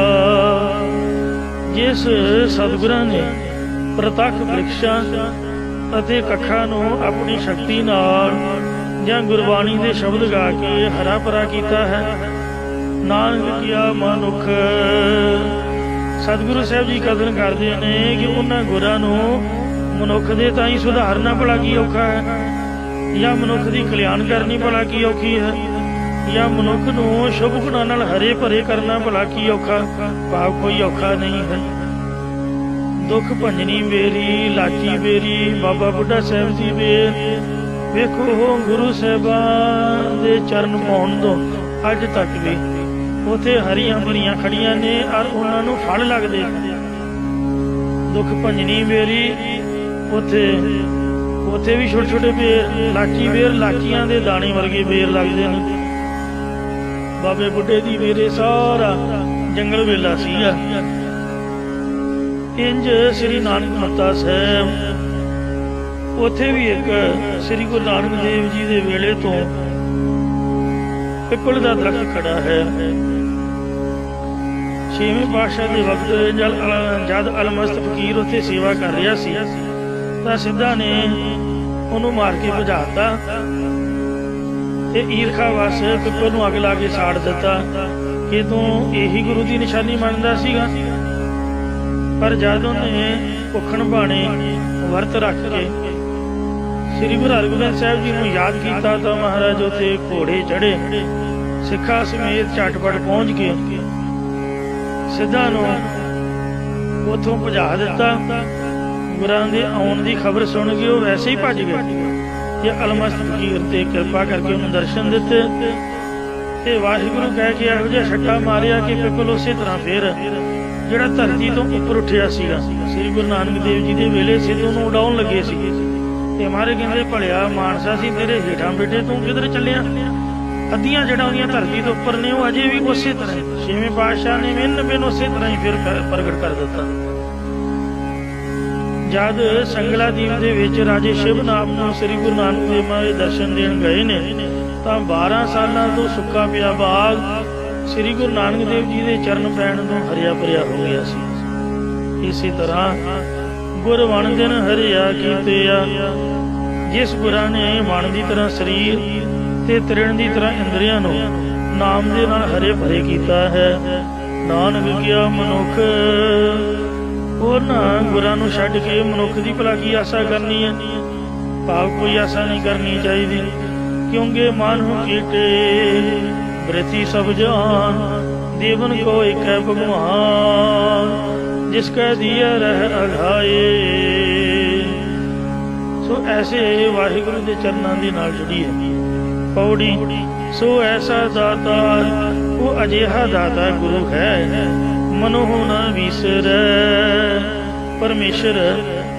[SPEAKER 2] ਜਿਸ ਸਤਿਗੁਰਾਂ ਨੇ ਪ੍ਰਤੱਖ ਬ੍ਰਿਖਸ਼ਾਂ ਅਤੇ ਕੱਖਾਂ ਨੂੰ ਆਪਣੀ ਸ਼ਕਤੀ ਨਾਲ ਜਾਂ ਗੁਰਬਾਣੀ ਦੇ ਸ਼ਬਦ ਗਾ ਕੇ ਹਰਾ ਭਰਾ ਕੀਤਾ ਹੈ, ਨਾਨਕ ਕੀਆ ਮਨੁੱਖ। ਸਤਿਗੁਰੂ ਸਾਹਿਬ ਜੀ ਕਦਰ ਕਰਦੇ ਨੇ ਕਿ ਉਹਨਾਂ ਗੁਰਾਂ ਨੂੰ ਮਨੁੱਖ ਦੇ ਤਾਂ ਹੀ ਸੁਧਾਰਨਾ ਭਲਾ ਕੀ ਔਖਾ ਹੈ, ਜਾਂ ਮਨੁੱਖ ਦੀ ਕਲਿਆਣ ਕਰਨੀ ਭਲਾ ਕੀ ਔਖੀ ਹੈ, ਜਾਂ ਮਨੁੱਖ ਨੂੰ ਸ਼ੁਭ ਗੁਣਾਂ ਨਾਲ ਹਰੇ ਭਰੇ ਕਰਨਾ ਭਲਾ ਕੀ ਔਖਾ। ਭਾਵ ਕੋਈ ਔਖਾ ਨਹੀਂ ਹੈ। ਦੁੱਖ ਭੰਜਨੀ ਮੇਰੀ ਲਾਚੀ ਮੇਰੀ ਬਾਬਾ ਬੁੱਢਾ ਸਾਹਿਬ ਜੀ ਵੇਰ। ਵੇਖੋ ਗੁਰੂ ਸਾਹਿਬਾਨ ਦੇ ਚਰਨ ਪਾਉਣ ਤੋਂ ਅੱਜ ਤੱਕ ਵੀ ਉਥੇ ਹਰੀਆਂ ਭਰੀਆਂ ਖੜੀਆਂ ਨੇ ਔਰ ਉਹਨਾਂ ਨੂੰ ਫਲ ਲੱਗਦੇ। ਦੁੱਖ ਭੰਜਨੀ ਮੇਰੀ ਉਥੇ ਵੀ ਛੋਟੇ ਛੋਟੇ ਬੇਰ, ਲਾਚੀ ਬੇਰ, ਲਾਚੀਆਂ ਦੇ ਦਾਣੇ ਵਰਗੇ ਬੇਰ ਲੱਗਦੇ ਨੇ। ਬਾਬੇ ਬੁੱਢੇ ਦੀ ਮੇਰੇ ਸਾਰਾ ਜੰਗਲ ਵੇਲਾ ਸੀਗਾ। ਇੰਜ ਸ੍ਰੀ ਨਾਨਕ ਮੱਤਾ ਸਾਹਿਬ ਉੱਥੇ ਵੀ ਇੱਕ ਸ੍ਰੀ ਗੁਰੂ ਨਾਨਕ ਦੇਵ ਜੀ ਦੇ ਵੇਲੇ ਤੋਂ ਪਿੱਪਲ ਦਾ ਦਰਖਤ ਖੜਾ ਹੈ। 6ਵੇਂ ਪਾਤਸ਼ਾਹ ਦੇ ਵਕਤ ਜਦ ਅਲਮਸਤ ਫਕੀਰ ਉੱਥੇ ਸੇਵਾ ਕਰ ਰਿਹਾ ਸੀ ਤਾਂ ਸਿੱਧਾ ਨੇ ਉਹਨੂੰ ਮਾਰ ਕੇ ਭਜਾਤਾ ਤੇ ਈਰਖਾ ਵਸ ਪਿੱਪਲ ਨੂੰ ਅੱਗ ਲਾ ਕੇ ਸਾੜ ਦਿੱਤਾ ਕਿ ਤੂੰ ਇਹੀ ਗੁਰੂ ਦੀ ਨਿਸ਼ਾਨੀ ਮੰਨਦਾ ਸੀਗਾ। ਪਰ ਜਦ ਉਹਨੇ ਭੁੱਖਣ ਬਾਣੇ ਵਰਤ ਰੱਖ ਕੇ ਸ੍ਰੀ ਗੁਰੂ ਹਰਗੋਬਿੰਦ ਸਾਹਿਬ ਜੀ ਨੂੰ ਯਾਦ ਕੀਤਾ ਤਾਂ ਮਹਾਰਾਜ ਉੱਥੇ ਘੋੜੇ ਚੜ੍ਹੇ, ਸਿੱਖਾਂ ਸਮੇਤ ਝਟਪਟ ਪਹੁੰਚ ਕੇ ਸਿੱਧਾ ਨੂੰ ਉੱਥੋਂ ਭਜਾ ਦਿੱਤਾ। ਗੁਰਾਂ ਦੇ ਆਉਣ ਦੀ ਖਬਰ ਸੁਣ ਕੇ ਉਹ ਵੈਸੇ ਹੀ ਭੱਜ ਗਏ ਤੇ ਅਲਮਸਤ ਫਕੀਰ ਤੇ ਕਿਰਪਾ ਕਰਕੇ ਉਹਨੂੰ ਦਰਸ਼ਨ ਦਿੱਤੇ ਤੇ ਵਾਹਿਗੁਰੂ ਕਹਿ ਕੇ ਇਹੋ ਜਿਹਾ ਛੱਟਾ ਮਾਰਿਆ ਕਿ ਪਿੱਪਲ ਉਸੇ ਤਰ੍ਹਾਂ ਫੇਰ ਜਿਹੜਾ ਧਰਤੀ ਤੋਂ ਉੱਪਰ ਉੱਠਿਆ ਸੀਗਾ। ਸ੍ਰੀ ਗੁਰੂ ਨਾਨਕ ਦੇਵ ਜੀ ਦੇ ਵੇਲੇ ਸਿੱਧੂ ਨੂੰ ਉਡਾਉਣ ਲੱਗੇ ਸੀ ਤੇ ਮਾਰੇ ਕਹਿੰਦੇ ਭਲਿਆ ਮਾਨਸਾ ਸੀ ਤੇਰੇ ਹੇਠਾਂ ਬੇਟੇ ਤੂੰ ਕਿੱਧਰ ਚੱਲਿਆ। ਅੱਧੀਆਂ ਜੜ੍ਹਾਂ ਉਹਦੀਆਂ ਧਰਤੀ ਤੋਂ ਉੱਪਰ ਨੇ, ਉਹ ਅਜੇ ਵੀ ਉਸੇ ਤਰ੍ਹਾਂ 6ਵੇਂ ਪਾਤਸ਼ਾਹ ਨੇ ਬਿਨ ਉਸੇ ਤਰ੍ਹਾਂ ਹੀ ਫਿਰ ਪ੍ਰਗਟ ਕਰ ਦਿੱਤਾ। ਜਦ ਸੰਗਲਾ ਦੀਪ ਦੇ ਵਿੱਚ ਰਾਜੇ ਸ਼ਿਵ ਨਾਮ ਨੂੰ ਸ੍ਰੀ ਗੁਰੂ ਨਾਨਕ ਦੇਵ ਮਹਾਰਾਜ ਦਰਸ਼ਨ ਦੇਣ ਗਏ ਨੇ ਤਾਂ 12 ਸਾਲਾਂ ਤੋਂ ਸੁੱਕਾ ਪਿਆ ਬਾਗ ਸ੍ਰੀ ਗੁਰੂ ਨਾਨਕ ਦੇਵ ਜੀ ਦੇ ਚਰਨ ਪੈਣ ਤੋਂ ਹਰਿਆ ਭਰਿਆ ਹੋ ਗਿਆ ਸੀ। ਇਸੇ ਤਰ੍ਹਾਂ ਗੁਰ ਵਣ ਦਿਨ ਹਰਿਆ ਕੀਤੇ ਆ। ਜਿਸ ਗੁਰਾਂ ਨੇ ਵਣ ਦੀ ਤਰ੍ਹਾਂ ਸਰੀਰ ਤੇ ਤ੍ਰਿਣ ਦੀ ਤਰ੍ਹਾਂ ਇੰਦਰੀਆਂ ਨੂੰ ਨਾਮ ਦੇ ਨਾਲ ਹਰੇ ਭਰੇ ਕੀਤਾ ਹੈ, ਨਾਨਕ ਕਿਆ ਮਨੁੱਖ ਉਹਨਾਂ ਗੁਰਾਂ ਨੂੰ ਛੱਡ ਕੇ ਮਨੁੱਖ ਦੀ ਭਲਾ ਕੀ ਆਸਾ ਕਰਨੀ ਹੈ। ਭਾਵ ਕੋਈ ਆਸਾ ਨਹੀਂ ਕਰਨੀ ਚਾਹੀਦੀ, ਕਿਉਂਕਿ ਮਾਨੁ ਕੀਟੇ ਬ੍ਰਿਤੀ ਸਭ ਜਾਨ ਦੇਵਨ ਕੋ ਇੱਕ ਹੈ ਭਗਵਾਨ ਜਿਸ ਕੈ ਦੀਆ ਰਹਿ ਅਘਾਏ। ਸੋ ਐਸੇ ਵਾਹਿਗੁਰੂ ਦੇ ਚਰਨਾਂ ਦੇ ਨਾਲ ਜੁੜੀ ਹੈ ਪੌੜੀ। ਸੋ ਐਸਾ ਦਾਤਾ ਉਹ ਅਜਿਹਾ ਦਾਤਾ ਗੁਰੂ ਹੈ ਮਨੋ ਨਾ ਵਿਸਰੈ। ਪਰਮੇਸ਼ਰ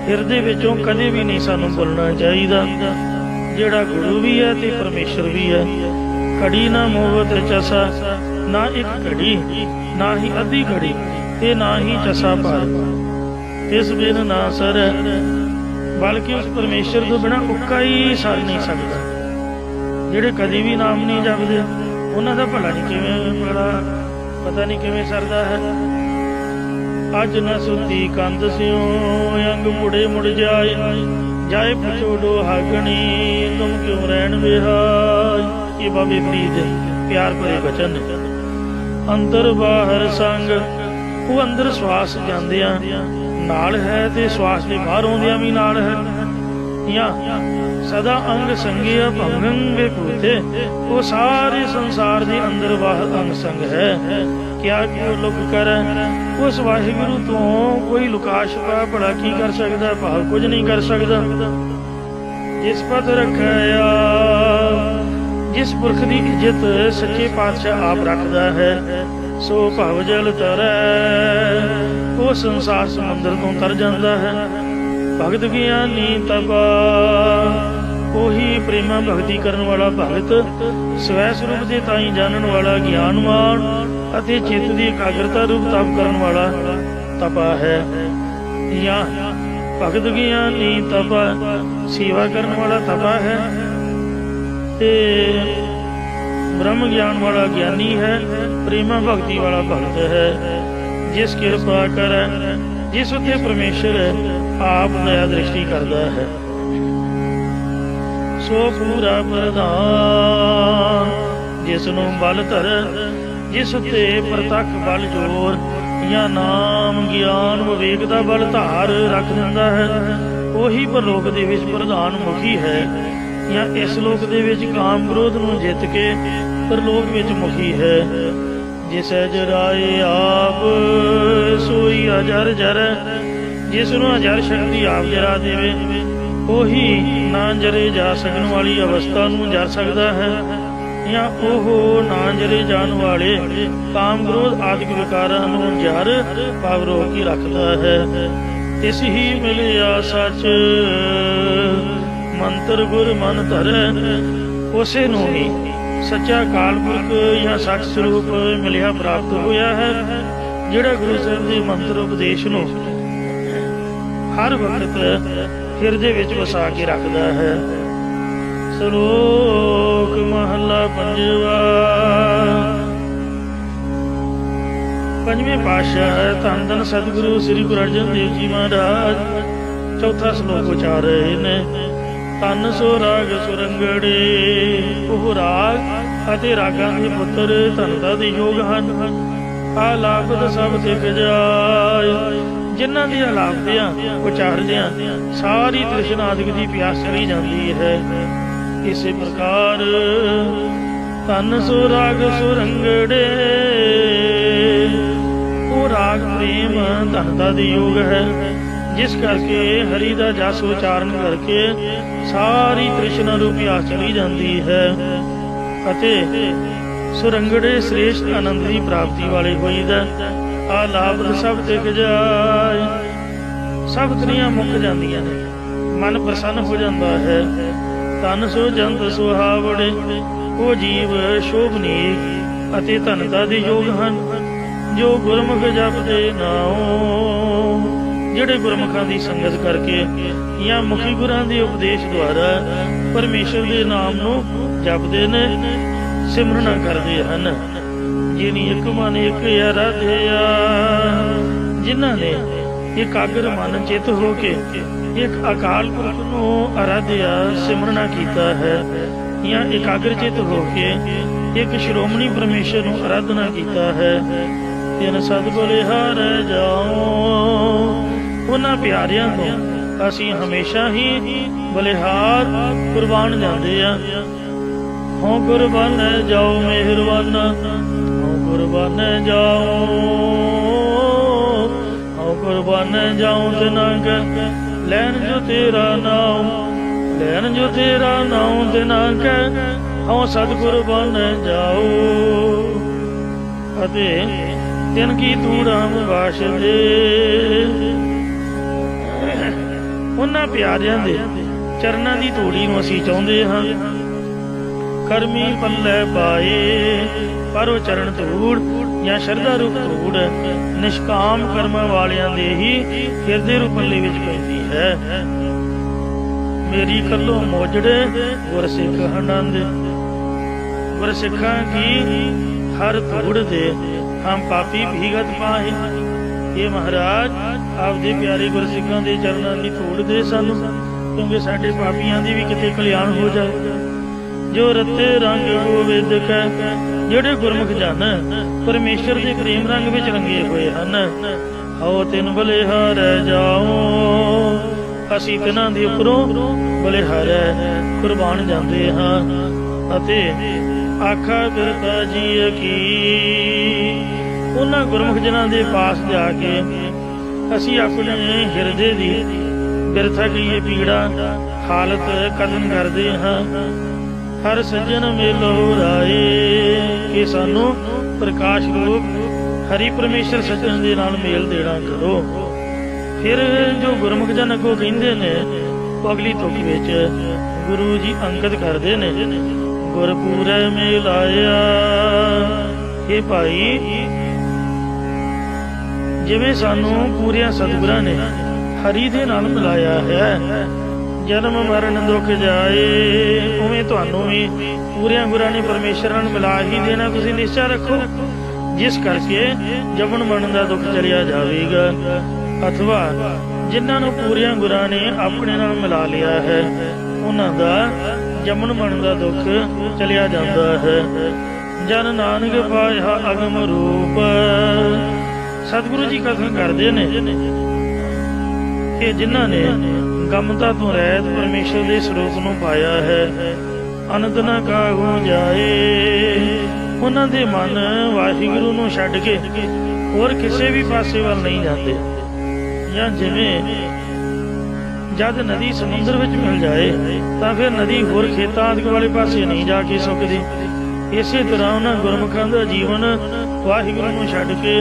[SPEAKER 2] ਹਿਰਦੇ ਵਿੱਚੋਂ ਕਦੇ ਵੀ ਨਹੀਂ ਸਾਨੂੰ ਭੁੱਲਣਾ ਚਾਹੀਦਾ, ਜਿਹੜਾ ਗੁਰੂ ਵੀ ਹੈ ਤੇ ਪਰਮੇਸ਼ਰ ਵੀ ਹੈ। ਘੜੀ ਨਾ ਮੋਵਤ ਚਸਾ, ਨਾ ਇੱਕ ਘੜੀ, ਨਾ ਹੀ ਅੱਧੀ ਘੜੀ ਤੇ ਨਾ ਹੀ ਚਸਾ ਭਰ। ਇਸ ਬਿਨ ਨਾ ਸਰ, ਬਲਕਿ ਉਸ ਪਰਮੇਸ਼ਰ ਤੋਂ ਬਿਨਾਂ ਉੱਕਾ ਹੀ ਸਰ ਨਹੀਂ ਸਕਦਾ। ਜਿਹੜੇ ਕਦੀ ਵੀ ਨਾਮ ਨਹੀਂ ਜਪਦੇ ਉਹਨਾਂ ਦਾ ਭਲਾ ਨਹੀਂ ਕਿਵੇਂ ਭਲਾ ਪਤਾ ਨਹੀਂ ਕਿਵੇਂ ਸਰਦਾ ਹੈ। ਅੱਜ ਨਾ ਸੁਤੀ ਕੰਧ ਸਿਓ ਅੰਗ ਮੁੜੇ ਮੁੜ ਜਾਏ, ਜਾਏ ਪਛੋੜੋ ਹਾਗਣੀ ਤੁਮ ਕਿਉਂ ਰਹਿਣ ਵਿਹਾਈ। ਇਹ ਬਾਬੇ ਫਰੀਦ ਦੇ ਪਿਆਰ ਭਰੇ ਬਚਨ ਨੇ। ਅੰਦਰ ਬਾਹਰ ਸੰਗ, ਉਹ ਅੰਦਰ ਸਵਾਸ ਜਾਂਦਿਆਂ ਨਾਲ ਹੈ ਤੇ ਸਵਾਸ ਦੇ ਬਾਹਰ ਆਉਂਦਿਆਂ ਵੀ ਨਾਲ ਹੈ। ਜਾਂ ਸਦਾ ਅੰਗ ਸੰਗਿਆ ਭੰਗੰ ਵਿਭੂਤੇ, ਉਹ ਸਾਰੇ ਸੰਸਾਰ ਦੇ ਅੰਦਰ ਬਾਹਰ ਅੰਗ ਸੰਗ ਹੈ। ਕਿਆ ਕਿਉ ਲੁਕ ਕਰ, ਉਸ ਵਾਹਿਗੁਰੂ ਤੋਂ ਕੋਈ ਲੁਕਾ ਛੁਪਾ ਭਲਾ ਕੀ ਕਰ ਸਕਦਾ, ਭਾਵ ਕੁਝ ਨਹੀਂ ਕਰ ਸਕਦਾ। ਜਿਸ ਪਦ ਰੱਖਿਆ, ਜਿਸ ਪੁਰਖ ਦੀ ਇੱਜ਼ਤ ਸੱਚੇ ਪਾਤਸ਼ਾਹ ਆਪ ਰੱਖਦਾ ਹੈ, ਸੋ ਭਵ ਜਲ ਤਰੈ, ਉਹ ਸੰਸਾਰ ਸਮੁੰਦਰ ਤੋਂ ਤਰ ਜਾਂਦਾ ਹੈ। ਭਗਤ ਗਿਆਨੀ ਤਪਾ, ਉਹੀ ਪ੍ਰੇਮਾ ਭਗਤੀ ਕਰਨ ਵਾਲਾ ਭਗਤ, ਸਵੈ ਸਰੂਪ ਦੇ ਤਾਈਂ ਜਾਣਨ ਵਾਲਾ ਗਿਆਨਵਾਨ ਅਤੇ ਚਿੱਤ ਦੀ ਇਕਾਗਰਤਾ ਰੂਪ ਤਪ ਕਰਨ ਵਾਲਾ ਤਪਾ ਹੈ। ਜਾਂ ਭਗਤ ਗਿਆਨੀ ਤਪਾ, ਸੇਵਾ ਕਰਨ ਵਾਲਾ ਤਪਾ ਹੈ ਤੇ ਬ੍ਰਹਮ ਗਿਆਨ ਵਾਲਾ ਗਿਆਨੀ ਹੈ, ਪ੍ਰੇਮਾ ਭਗਤੀ ਵਾਲਾ ਭਗਤ ਹੈ। ਜਿਸ ਕਿਰਪਾ ਕਰੈ, ਜਿਸ ਉੱਤੇ ਪਰਮੇਸ਼ਰ ਆਪ ਦਇਆ ਦ੍ਰਿਸ਼ਟੀ ਕਰਦਾ ਹੈ, ਸੋ ਪੂਰਾ ਪ੍ਰਧਾਨ। ਜਿਸ ਨੂੰ ਬਲ ਧਰ, ਜਿਸ ਉੱਤੇ ਪ੍ਰਤੱਖ ਬਲ ਜੋਰ ਜਾਂ ਨਾਮ ਗਿਆਨ ਵਿਵੇਕ ਦਾ ਬਲ ਧਾਰ ਰੱਖ ਦਿੰਦਾ ਹੈ, ਉਹੀ ਪਰਲੋਕ ਦੇ ਵਿੱਚ ਪ੍ਰਧਾਨ ਮੁਖੀ ਹੈ। ਜਾਂ ਇਸ ਲੋਕ ਦੇ ਵਿੱਚ ਕਾਮ ਕ੍ਰੋਧ ਨੂੰ ਜਿੱਤ ਕੇ ਪਰਲੋਕ ਵਿੱਚ ਮੁਖੀ ਹੈ। ਜਿਸ ਜਰਾਏ ਆਪ ਸੋਈ ਅਜਰ ਜਰ, ਜਿਸ ਨੂੰ ਅਜਰ ਸ਼ਕਤੀ ਆਪ ਜਰਾ ਦੇਵੇ, ਉਹੀ ਨਾ ਜਰੇ ਜਾ ਸਕਣ ਵਾਲੀ ਅਵਸਥਾ ਨੂੰ ਜਰ ਸਕਦਾ ਹੈ। ਜਾਂ ਉਹ ਨਾ ਜਰੇ ਜਾਣ ਵਾਲੇ ਕਾਮ ਕ੍ਰੋਧ ਆਦਿਕ ਵਿਕਾਰਾਂ ਨੂੰ ਜਰ ਭਾਵ ਰੋਕ ਕੇ ਰੱਖਦਾ ਹੈ। ਇਸ ਹੀ ਮਿਲਿਆ ਸੱਚ ਮੰਤਰ ਗੁਰ ਮਨ ਧਰੈ, ਉਸੇ ਨੂੰ ਹੀ ਸੱਚਾ ਅਕਾਲ ਪੁਰਖ ਜਾਂ ਸੱਚ ਸਰੂਪ ਮਿਲਿਆ ਪ੍ਰਾਪਤ ਹੋਇਆ ਹੈ, ਜਿਹੜਾ ਗੁਰੂ ਸਾਹਿਬ ਦੇ ਮੰਤਰ ਉਪਦੇਸ਼ ਨੂੰ ਹਰ ਵਕਤ ਹਿਰਦੇ ਵਿੱਚ ਵਸਾ ਕੇ ਰੱਖਦਾ ਹੈ। ਸ਼ਲੋਕ ਮਹਲਾ ਪੰਜਵਾ। ਪੰਜਵੇਂ ਪਾਤਸ਼ਾਹ ਧੰਨ ਧੰਨ ਸਤਿਗੁਰੂ ਸ੍ਰੀ ਗੁਰੂ ਅਰਜਨ ਦੇਵ ਜੀ ਮਹਾਰਾਜ ਚੌਥਾ ਸ਼ਲੋਕ ਉਚਾਰ ਰਹੇ ਨੇ। ਧੰਨ ਸੋ ਰਾਗ ਸੁਰੰਗੜੇ, ਉਹ ਰਾਗ ਅਤੇ ਰਾਗਾਂ ਦੇ ਪੁੱਤਰ ਧਨਤਾ ਦੇ ਯੋਗ ਹਨ। ਆਲਾਪਤ ਸਭ ਦਿਖ ਜਾਏ, ਜਿਨ੍ਹਾਂ ਦੀ ਆਲਾਪਦਿਆਂ ਉਚਾਰਦਿਆਂ ਸਾਰੀ ਤ੍ਰਿਸ਼ਨਾ ਆਦਿਕ ਦੀ ਪਿਆਸ ਚਲੀ ਜਾਂਦੀ ਹੈ। ਇਸੇ ਪ੍ਰਕਾਰ ਧੰਨ ਸੋ ਰਾਗ ਸੁਰੰਗੜੇ, ਉਹ ਰਾਗ ਪ੍ਰੇਮ ਧਨਤਾ ਦੇ ਯੋਗ ਹੈ, ਜਿਸ ਕਰਕੇ ਹਰੀ ਦਾ ਜਸ ਉਚਾਰਨ ਕਰਕੇ ਸਾਰੀ ਤ੍ਰਿਸ਼ਨਾ ਰੂਪੀ ਪਿਆਸ ਚਲੀ ਜਾਂਦੀ ਹੈ। ਅਤੇ ਸੁਰੰਗੜੇ ਸ੍ਰੇਸ਼ਟ ਆਨੰਦ ਦੀ ਪ੍ਰਾਪਤੀ ਵਾਲੇ ਹੋਈਦਾ। ਆਲਾਪ ਸਭ ਦਿਖ ਜਾਏ, ਸਭ ਤ੍ਰਿਆਂ ਮੁੱਕ ਜਾਂਦੀਆਂ ਨੇ, ਮਨ ਪ੍ਰਸੰਨ ਹੋ ਜਾਂਦਾ ਹੈ। ਧਨ ਸੋ ਜੰਤ ਸੁਹਾਵੜੇ, ਉਹ ਜੀਵ ਸ਼ੋਭਨੀਕ ਅਤੇ ਧਨਤਾ ਦੇ ਯੋਗ ਹਨ, ਜੋ ਗੁਰਮੁਖ ਜਪਦੇ ਨਾਉ, ਜਿਹੜੇ ਗੁਰਮੁਖਾਂ ਦੀ ਸੰਗਤ ਕਰਕੇ ਜਾਂ ਮੁਖੀ ਗੁਰਾਂ ਦੇ ਉਪਦੇਸ਼ ਦੁਆਰਾ ਪਰਮੇਸ਼ਰ ਦੇ ਨਾਮ ਨੂੰ ਜਪਦੇ ਨੇ, ਸਿਮਰਨਾ ਕਰਦੇ ਹਨ। ਜਿਨੀ ਇੱਕ ਮਨ ਇੱਕ ਅਰਾਧਿਆ, ਜਿਨ੍ਹਾਂ ਨੇ ਇਕਾਗਰ ਮਨ ਚਿਤ ਹੋ ਕੇ ਇੱਕ ਅਕਾਲ ਪੁਰਖ ਨੂੰ ਅਰਾਧਿਆ ਸਿਮਰਨਾ ਕੀਤਾ ਹੈ, ਜਾਂ ਇਕਾਗਰ ਚਿਤ ਹੋ ਕੇ ਇੱਕ ਸ਼੍ਰੋਮਣੀ ਪਰਮੇਸ਼ਰ ਨੂੰ ਅਰਾਧਨਾ ਕੀਤਾ ਹੈ, ਤਿਨ ਸਦ ਬਲਿਹਾਰ ਜਾਓ। ਉਹਨਾਂ ਪਿਆਰਿਆਂ ਤੋਂ ਅਸੀਂ ਹਮੇਸ਼ਾ ਹੀ ਬਲਿਹਾਰ ਕੁਰਬਾਨ ਜਾਂਦੇ ਆ। ਹੋ ਕੁਰਬਾਨ ਜਾਓ ਮਿਹਰਬਾਨਾ, ਹੋ ਕੁਰਬਾਨ ਜਾਓ, ਹੋ ਕੁਰਬਾਨ ਜਾਓ ਤਿਨਾਂ ਕੈ ਲੈਣ ਜੋ ਤੇਰਾ ਨਾਮ, ਲੈਣ ਜੋ ਤੇਰਾ ਨਾਮ ਤਿਨਾਂ ਕੈ ਹਉ ਸਤਿਗੁਰ ਬਨ ਜਾਓ। ਅਤੇ ਤਿਨ ਕੀ ਤੂੜਾਂ ਬਖਸ਼ਦੇ, ਉਹਨਾਂ ਪਿਆਰਿਆਂ ਦੇ ਚਰਨਾਂ ਦੀ ਧੂੜੀ ਨੂੰ ਅਸੀਂ ਚਾਹੁੰਦੇ ਹਾਂ। ਕਰਮੀ ਪੱਲੇ ਪਾਏ, ਪਰ ਉਹ ਚਰਨ ਧੂੜ ਜਾਂ ਸ਼ਰਧਾ ਰੂਪ ਧੂੜ ਨਿਸ਼ਕਾਮ ਕਰਮਾਂ ਵਾਲਿਆਂ ਦੇ ਹੀ ਹਿਰਦੇ ਰੂਪ ਪੱਲੇ ਵਿੱਚ ਪੈਂਦੀ ਹੈ। ਮੇਰੀ ਕੱਲੋ ਮੋਜੜੇ ਗੁਰਸਿੱਖ ਆਨੰਦ, ਗੁਰਸਿੱਖਾਂ ਕੀ ਹਰ ਧੂੜ ਦੇ ਹਮ ਪਾਪੀ ਭੀਗਤ ਪਾਏ। ਇਹ ਮਹਾਰਾਜ ਆਪਦੇ ਪਿਆਰੇ ਗੁਰਸਿੱਖਾਂ ਦੇ ਚਰਨਾਂ ਦੀ ਧੂੜ ਦੇ ਸਾਨੂੰ, ਕਿਉਂਕਿ ਸਾਡੇ ਪਾਪੀਆਂ ਦੀ ਵੀ ਕਿਤੇ ਕਲਿਆਣ ਹੋ ਜਾਏ। ਜੋ ਰੱਤੇ ਰੰਗ ਗੋਬਿੰਦ ਕੈ, ਜਿਹੜੇ ਗੁਰਮੁਖ ਜਨ ਪਰਮੇਸ਼ਰ ਦੇ ਪ੍ਰੇਮ ਰੰਗ ਵਿੱਚ ਰੰਗੇ ਹੋਏ ਹਨ, ਆਓ ਤਿਨ ਬਲਿਹਾਰੈ ਜਾਓ। ਅਸੀਂ ਤਿਨਾਂ ਦੇ ਉੱਪਰੋਂ ਬਲਿਹਾਰੈ ਕੁਰਬਾਨ ਜਾਂਦੇ ਹਾਂ। ਅਤੇ ਆਖਾ ਬਿਰਤਾ ਜੀ ਕੀ, ਉਹਨਾਂ ਗੁਰਮੁਖ ਜਨਾਂ ਦੇ ਪਾਸ ਜਾ ਕੇ ਅਸੀਂ ਆਪਣੇ ਹਿਰਦੇ ਦੀ ਬਿਰਥਾ ਕੀ ਪੀੜਾ ਹਾਲਤ ਕਥਨ ਕਰਦੇ ਹਾਂ। ਹਰ ਸੱਜਣ ਮੇਲੋ ਰਾਏ, ਕਿ ਸਾਨੂੰ ਪ੍ਰਕਾਸ਼ ਰੂਪ ਹਰੀ ਪਰਮੇਸ਼ਰ ਸੱਜਣ ਦੇ ਨਾਲ ਮੇਲ ਦੇਣਾ ਕਰੋ। ਫਿਰ ਜੋ ਗੁਰਮੁਖ ਜਨ ਅੱਗੋਂ ਕਹਿੰਦੇ ਨੇ, ਉਹ ਅਗਲੀ ਤੁਕ ਵਿੱਚ ਗੁਰੂ ਜੀ ਅੰਕਿਤ ਕਰਦੇ ਨੇ, ਗੁਰਪੂਰੈ ਮਿਲਾਇਆ। ਇਹ ਭਾਈ, ਜਿਵੇਂ ਸਾਨੂੰ ਪੂਰਿਆਂ ਸਤਿਗੁਰਾਂ ਨੇ ਹਰੀ ਦੇ ਨਾਲ ਮਿਲਾਇਆ ਹੈ, ਜਨਮ ਮਰਨ ਦੁੱਖ ਜਾਏ, ਉਵੇਂ ਤੁਹਾਨੂੰ ਵੀ ਪੂਰਿਆਂ ਗੁਰਾਂ ਨੇ ਪਰਮੇਸ਼ਰ ਨਾਲ ਮਿਲਾ ਹੀ ਦੇਣਾ। ਤੁਸੀਂ ਨਿਸ਼ਚਾ ਰੱਖੋ, ਜਿਸ ਕਰਕੇ ਜਮਨ ਮਰਨ ਦਾ ਦੁੱਖ ਚਲਿਆ ਜਾਵੇਗਾ। ਅਥਵਾ ਜਿਨ੍ਹਾਂ ਨੂੰ ਪੂਰਿਆਂ ਗੁਰਾਂ ਨੇ ਆਪਣੇ ਨਾਲ ਮਿਲਾ ਲਿਆ ਹੈ, ਉਹਨਾਂ ਦਾ ਜਮਨ ਮਰਨ ਦਾ ਦੁੱਖ ਚਲਿਆ ਜਾਂਦਾ ਹੈ। ਜਨ ਨਾਨਕ ਪਾਇਆ ਅਗਮ ਰੂਪ, ਸਤਿਗੁਰੂ ਜੀ ਕਥਨ ਕਰਦੇ ਨੇ ਕਿ ਜਿਨ੍ਹਾਂ ਨੇ ਗਮਤਾ ਤੋਂ ਰਹਿਤ ਪਰਮੇਸ਼ਰ ਦੇ ਸਰੂਪ ਨੂੰ ਪਾਇਆ ਹੈ, ਅਨੰਦ ਨਾ ਕਾਹੂ ਜਾਏ। ਉਹਨਾਂ ਦੇ ਮਨ ਵਾਹਿਗੁਰੂ ਨੂੰ ਛੱਡ ਕੇ ਹੋਰ ਕਿਸੇ ਵੀ ਪਾਸੇ ਵੱਲ ਨਹੀਂ ਜਾਂਦੇ। ਜਾਂ ਜਿਵੇਂ ਜਦ ਨਦੀ ਸਮੁੰਦਰ ਵਿੱਚ ਮਿਲ ਜਾਏ ਤਾਂ ਫਿਰ ਨਦੀ ਹੋਰ ਖੇਤਾਂ ਆਦਿ ਵਾਲੇ ਪਾਸੇ ਨਹੀਂ ਜਾ ਕੇ ਸੁੱਕਦੀ। ਇਸੇ ਤਰ੍ਹਾਂ ਉਹਨਾਂ ਗੁਰਮੁਖਾਂ ਦਾ ਜੀਵਨ ਵਾਹਿਗੁਰੂ ਨੂੰ ਛੱਡ ਕੇ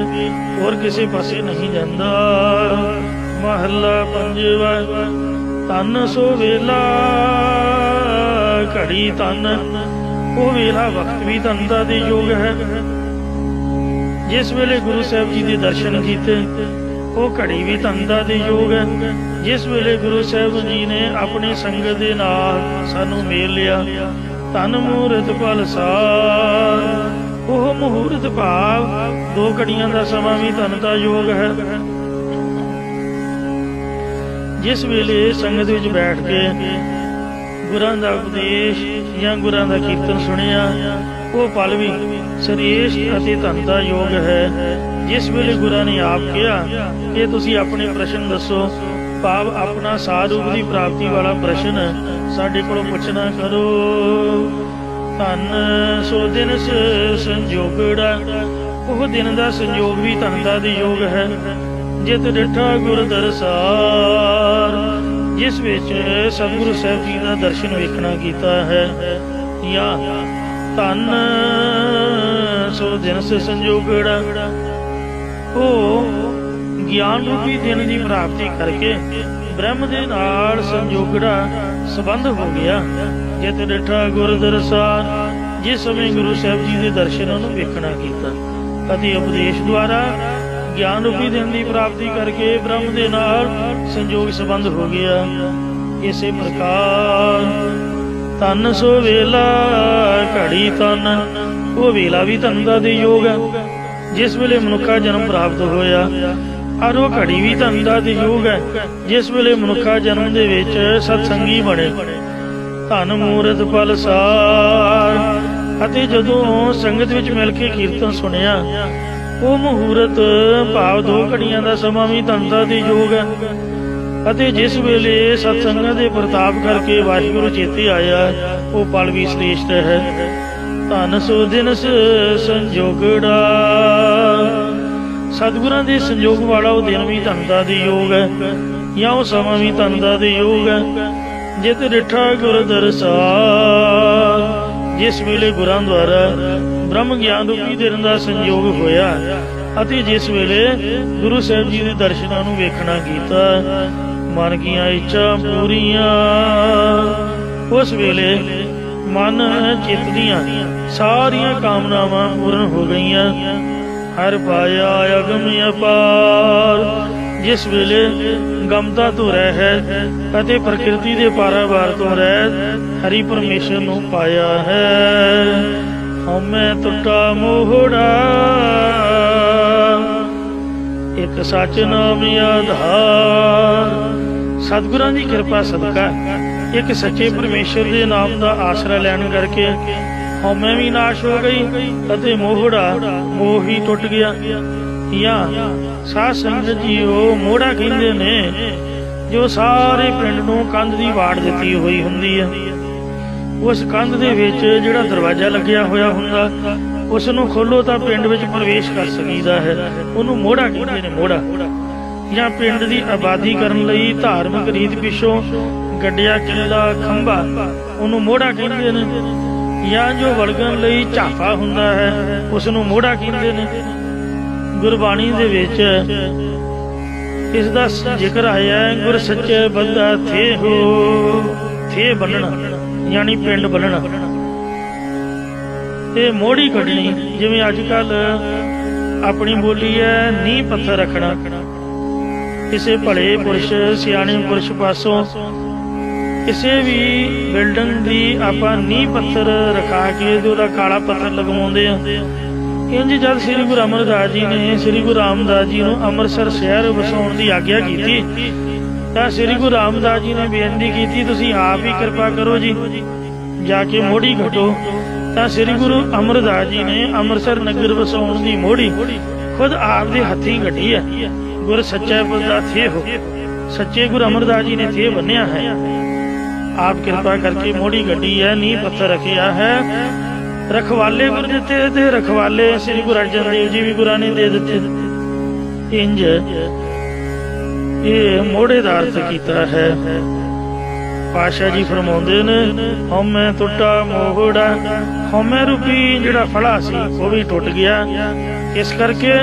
[SPEAKER 2] ਹੋਰ ਕਿਸੇ ਪਾਸੇ ਨਹੀਂ ਜਾਂਦਾ। ਮਹੱਲਾ ਪੰਜਵਾ। ਤਨ ਸੋ ਵੇਲਾ ਘੜੀ ਤਨ, ਉਹ ਵੇਲਾ ਵਕਤ ਵੀ ਧਨ ਦਾ ਦੇ ਯੋਗ ਹੈ। ਜਿਸ ਵੇਲੇ ਗੁਰੂ ਸਾਹਿਬ ਜੀ ਦੇ ਦਰਸ਼ਨ ਕੀਤੇ, ਉਹ ਘੜੀ ਵੀ ਧਨ ਦਾ ਦੇ ਯੋਗ ਹੈ। ਜਿਸ ਵੇਲੇ ਗੁਰੂ ਸਾਹਿਬ ਜੀ ਨੇ ਆਪਣੀ ਸੰਗਤ ਦੇ ਨਾਲ ਸਾਨੂੰ ਮੇਲ ਲਿਆ, ਧਨ ਮੂਰਤ ਪਲ ਸਾਰ, ਉਹ ਮਹੂਰਤ ਭਾਵ 2 ਘੜੀਆਂ ਦਾ ਸਮਾਂ ਵੀ ਧਨ ਦਾ ਯੋਗ ਹੈ। ਜਿਸ ਵੇਲੇ ਸੰਗਤ ਵਿੱਚ ਬੈਠ ਕੇ ਗੁਰਾਂ ਦਾ ਉਪਦੇਸ਼ ਜਾਂ ਗੁਰਾਂ ਦਾ ਕੀਰਤਨ ਸੁਣਿਆ, ਉਹ ਪਲ ਵੀ ਸਰੇਸ਼ਟ ਅਤੇ ਧਨ ਦਾ ਯੋਗ ਹੈ। ਜਿਸ ਵੇਲੇ ਗੁਰਾਂ ਨੇ ਆਪ ਕਿਹਾ ਕਿ ਤੁਸੀਂ ਆਪਣੇ ਪ੍ਰਸ਼ਨ ਦੱਸੋ, ਭਾਵ ਆਪਣਾ ਸਾਰੂਪ ਦੀ ਪ੍ਰਾਪਤੀ ਵਾਲਾ ਪ੍ਰਸ਼ਨ ਸਾਡੇ ਕੋਲੋਂ ਪੁੱਛਣਾ ਕਰੋ। ਧਨ ਸੋ ਦਿਨ ਸੰਜੋਗੜਾ, ਉਹ ਦਿਨ ਦਾ ਸੰਜੋਗ ਵੀ ਧਨ ਦਾ ਦੇ ਯੋਗ ਹੈ। ਜਿਤ ਡਿਠਾ ਗੁਰ ਦਰਸਾਰ, ਜਿਸ ਵਿੱਚ ਸਤਿਗੁਰੂ ਸਾਹਿਬ ਜੀ ਦਾ ਦਰਸ਼ਨ ਵੇਖਣਾ ਕੀਤਾ ਹੈ। ਜਾਂ ਧਨ ਸੋ ਦਿਨ ਸੰਜੋਗੜਾ, ਉਹ ਗਿਆਨ ਰੂਪੀ ਦਿਨ ਦੀ ਪ੍ਰਾਪਤੀ ਕਰਕੇ ਬ੍ਰਹਮ ਦੇ ਨਾਲ ਸੰਜੋਗੜਾ ਸੰਬੰਧ ਹੋ ਗਿਆ। ਜਿਤ ਡਿਠਾ ਗੁਰ ਦਰਸਾਰ, ਜਿਸ ਸਮੇਂ ਗੁਰੂ ਸਾਹਿਬ ਜੀ ਦੇ ਦਰਸ਼ਨ ਉਹਨੂੰ ਵੇਖਣਾ ਕੀਤਾ ਅਤੇ ਉਪਦੇਸ਼ ਦੁਆਰਾ ਗਿਆਨ ਰੂਪੀ ਦਿਨ ਦੀ ਪ੍ਰਾਪਤੀ ਕਰਕੇ ਬ੍ਰਹਮ ਦੇ ਨਾਲ ਸੰਜੋਗ ਸੰਬੰਧ ਹੋ ਗਿਆ। ਇਸੇ ਪ੍ਰਕਾਰ ਧਨ ਸੋ ਵੇਲਾ ਘੜੀ ਤਨ। ਉਹ ਵੇਲਾ ਵੀ ਧਨ ਦਾ ਦੇ ਯੋਗ ਹੈ ਜਿਸ ਵੇਲੇ ਮਨੁੱਖਾ ਜਨਮ ਪ੍ਰਾਪਤ ਹੋਇਆ, ਔਰ ਉਹ ਘੜੀ ਵੀ ਧਨ ਦਾ ਦੇ ਯੋਗ ਹੈ ਜਿਸ ਵੇਲੇ ਮਨੁੱਖਾ ਜਨਮ ਦੇ ਵਿੱਚ ਸਤਸੰਗੀ ਬਣੇ। ਧਨ ਮੂਰਤ ਫਲ ਸਾਰ। ਅਤੇ ਜਦੋਂ ਸੰਗਤ ਵਿੱਚ ਮਿਲ ਕੇ ਕੀਰਤਨ ਸੁਣਿਆ, ਉਹ ਮਹੂਰਤ ਭਾਵ 2 ਘੜੀਆਂ ਦਾ ਸਮਾਂ ਵੀ ਧਨ ਦਾ ਦੇ ਯੋਗ ਹੈ। ਅਤੇ ਜਿਸ ਵੇਲੇ ਸਤਸੰਗਾਂ ਦੇ ਪ੍ਰਤਾਪ ਕਰਕੇ ਵਾਹਿਗੁਰੂ ਚੇਤੇ ਆਇਆ, ਉਹ ਪਲ ਵੀ ਸ੍ਰੇਸ਼ਟ ਹੈ। ਧਨ ਸੋ ਦਿਨ ਸੰਜੋਗੜਾ। ਸਤਿਗੁਰਾਂ ਦੇ ਸੰਜੋਗ ਵਾਲਾ ਉਹ ਦਿਨ ਵੀ ਧਨ ਦਾ ਦੇ ਯੋਗ ਹੈ, ਜਾਂ ਉਹ ਸਮਾਂ ਵੀ ਧਨ ਦਾ ਦੇ ਯੋਗ ਹੈ। ਜਿਤ ਡਿਠਾ ਗੁਰ ਦਰਸਾਰ। ਜਿਸ ਵੇਲੇ ਗੁਰਾਂ ਦੁਆਰਾ ਬ੍ਰਹਮ ਗਿਆਨ ਰੂਪੀ ਦਿਨ ਦਾ ਸੰਯੋਗ ਹੋਇਆ, ਅਤੇ ਜਿਸ ਵੇਲੇ ਗੁਰੂ ਸਾਹਿਬ ਜੀ ਦੇ ਦਰਸ਼ਨਾਂ ਨੂੰ ਵੇਖਣਾ ਕੀਤਾ, ਮਨ ਦੀਆਂ ਇੱਛਾ ਪੂਰੀਆਂ। ਉਸ ਵੇਲੇ ਮਨ ਚਿੱਤ ਦੀਆਂ ਸਾਰੀਆਂ ਕਾਮਨਾਵਾਂ ਪੂਰਨ ਹੋ ਗਈਆਂ। ਹਰ ਪਾਇਆ ਅਗਮ ਅਪਾਰ। ਜਿਸ ਵੇਲੇ ਗਮਤਾ ਤੋਂ ਰਹਿਤ ਅਤੇ ਪ੍ਰਕਿਰਤੀ ਦੇ ਪਾਰਾਵਾਰ ਤੋਂ ਰਹਿਤ ਹਰੀ ਪਰਮੇਸ਼ਰ ਨੂੰ ਪਾਇਆ ਹੈ। ਹਉਮੈ ਟੁੱਟਾ ਮੋਹੜਾ। ਇੱਕ ਸੱਚ ਨਾਮ ਆਧਾਰ। ਸਤਿਗੁਰਾਂ ਦੀ ਕਿਰਪਾ ਸਦਕਾ ਇੱਕ ਸੱਚੇ ਪਰਮੇਸ਼ਰ ਦੇ ਨਾਮ ਦਾ ਆਸਰਾ ਲੈਣ ਕਰਕੇ ਹਉਮੈ ਵੀ ਨਾਸ਼ ਹੋ ਗਈ ਅਤੇ ਮੋਹੜਾ ਮੋਹ ਹੀ ਟੁੱਟ ਗਿਆ। ਜਾਂ ਸਾਧ ਸੰਗਤ ਜੀਓ, ਮੋਹੜਾ ਕਹਿੰਦੇ ਨੇ ਜੋ ਸਾਰੇ ਪਿੰਡ ਨੂੰ ਕੰਧ ਦੀ ਵਾੜ ਦਿੱਤੀ ਹੋਈ ਹੁੰਦੀ ਹੈ। ਉਸ ਕੰਧ ਦੇ ਵਿੱਚ ਜਿਹੜਾ ਦਰਵਾਜ਼ਾ ਲੱਗਿਆ ਹੋਇਆ ਹੁੰਦਾ, ਉਸ ਨੂੰ ਖੋਲੋ ਤਾਂ ਪਿੰਡ ਵਿੱਚ ਪ੍ਰਵੇਸ਼ ਕਰ ਸਕੀਦਾ ਹੈ। ਉਹਨੂੰ ਮੋਹੜਾ ਕਹਿੰਦੇ ਨੇ। ਮੋਹੜਾ ਜਾਂ ਪਿੰਡ ਦੀ ਆਬਾਦੀ ਕਰਨ ਲਈ ਧਾਰਮਿਕ ਰੀਤ ਪਿੱਛੋਂ ਗੱਡਿਆ ਕਿੱਲਾ ਖੰਭਾ, ਉਹਨੂੰ ਮੋਹੜਾ ਕਹਿੰਦੇ ਨੇ। ਜਾਂ ਜੋ ਵਲਗਣ ਲਈ ਝਾਫਾ ਹੁੰਦਾ ਹੈ, ਉਸ ਨੂੰ ਮੋਹੜਾ ਕਹਿੰਦੇ ਨੇ। ਗੁਰਬਾਣੀ ਦੇ ਵਿੱਚ ਇਸ ਦਾ ਜ਼ਿਕਰ ਆਇਆ, ਗੁਰ ਸੱਚੇ ਬੰਦਾ ਥੇ ਹੋ। ਥੇ ਬੰਨਣਾ ਯਾਨੀ ਪਿੰਡ ਬੰਨਣਾ ਤੇ ਮੋੜੀ ਕੱਢਣੀ। ਜਿਵੇਂ ਅੱਜ ਕੱਲ ਆਪਣੀ ਬੋਲੀ ਹੈ ਨੀਂਹ ਪੱਥਰ ਰੱਖਣਾ। ਕਿਸੇ ਭਲੇ ਪੁਰਸ਼ ਸਿਆਣੇ ਪੁਰਸ਼ ਪਾਸੋਂ ਕਿਸੇ ਵੀ ਬਿਲਡਿੰਗ ਦੀ ਆਪਾਂ ਨੀਂਹ ਪੱਥਰ ਰਖਾ ਕੇ ਉਹਦਾ ਕਾਲਾ ਪੱਥਰ ਲਗਵਾਉਂਦੇ ਆ। ਇੰਝ ਜਦ ਸ੍ਰੀ ਗੁਰੂ ਅਮਰਦਾਸ ਜੀ ਨੇ ਸ੍ਰੀ ਗੁਰੂ ਰਾਮਦਾਸ ਜੀ ਨੂੰ ਅੰਮ੍ਰਿਤਸਰ ਸ਼ਹਿਰ ਵਸਾਉਣ ਦੀ ਆਗਿਆ ਕੀਤੀ, ਤਾਂ ਸ੍ਰੀ ਗੁਰੂ ਰਾਮਦਾਸ ਜੀ ਨੇ ਬੇਨਤੀ ਕੀਤੀ, ਤੁਸੀਂ ਆਪ ਹੀ ਕਿਰਪਾ ਕਰੋ ਜੀ, ਜਾ ਕੇ ਮੋੜੀ ਘਟੋ। ਤਾਂ ਸ੍ਰੀ ਗੁਰੂ ਅਮਰਦਾਸ ਜੀ ਨੇ ਅੰਮ੍ਰਿਤਸਰ ਨਗਰ ਵਸਾਉਣ ਦੀ ਮੋੜੀ ਖੁਦ ਆਪ ਦੇ ਹੱਥੀਂ ਘਟੀ ਹੈ। ਗੁਰ ਸੱਚਾ ਬੰਦਾ ਥੇ ਹੋ। ਸੱਚੇ ਗੁਰੂ ਅਮਰਦਾਸ ਜੀ ਨੇ ਥੇ ਬੰਨਿਆ ਹੈ। ਆਪ ਕਿਰਪਾ ਕਰਕੇ ਮੋੜੀ ਗੱਡੀ ਹੈ, ਨੀਂਹ ਪੱਥਰ ਰੱਖਿਆ ਹੈ। ਰਖਵਾਲੇ ਗੁਰ ਦਿੱਤੇ ਤੇ ਰਖਵਾਲੇ ਸ੍ਰੀ ਗੁਰੂ ਅਰਜਨ ਦੇਵ ਜੀ ਵੀ ਗੁਰਾਂ ਨੇ ਦੇ ਦਿੱਤੇ। ਇੰਜ ਇਹ ਮੋੜੇ ਦਾ ਅਰਥ ਕੀਤਾ ਹੈ। ਪਾਤਸ਼ਾਹ ਜੀ ਫਰਮਾਉਂਦੇ ਨੇ, ਹਉਮੈ ਟੁੱਟਾ ਮੋਹੜਾ। ਹਉਮੈ ਰੂਪੀ ਜਿਹੜਾ ਫੜਾ ਸੀ ਉਹ ਵੀ ਟੁੱਟ ਗਿਆ। ਇਸ ਕਰਕੇ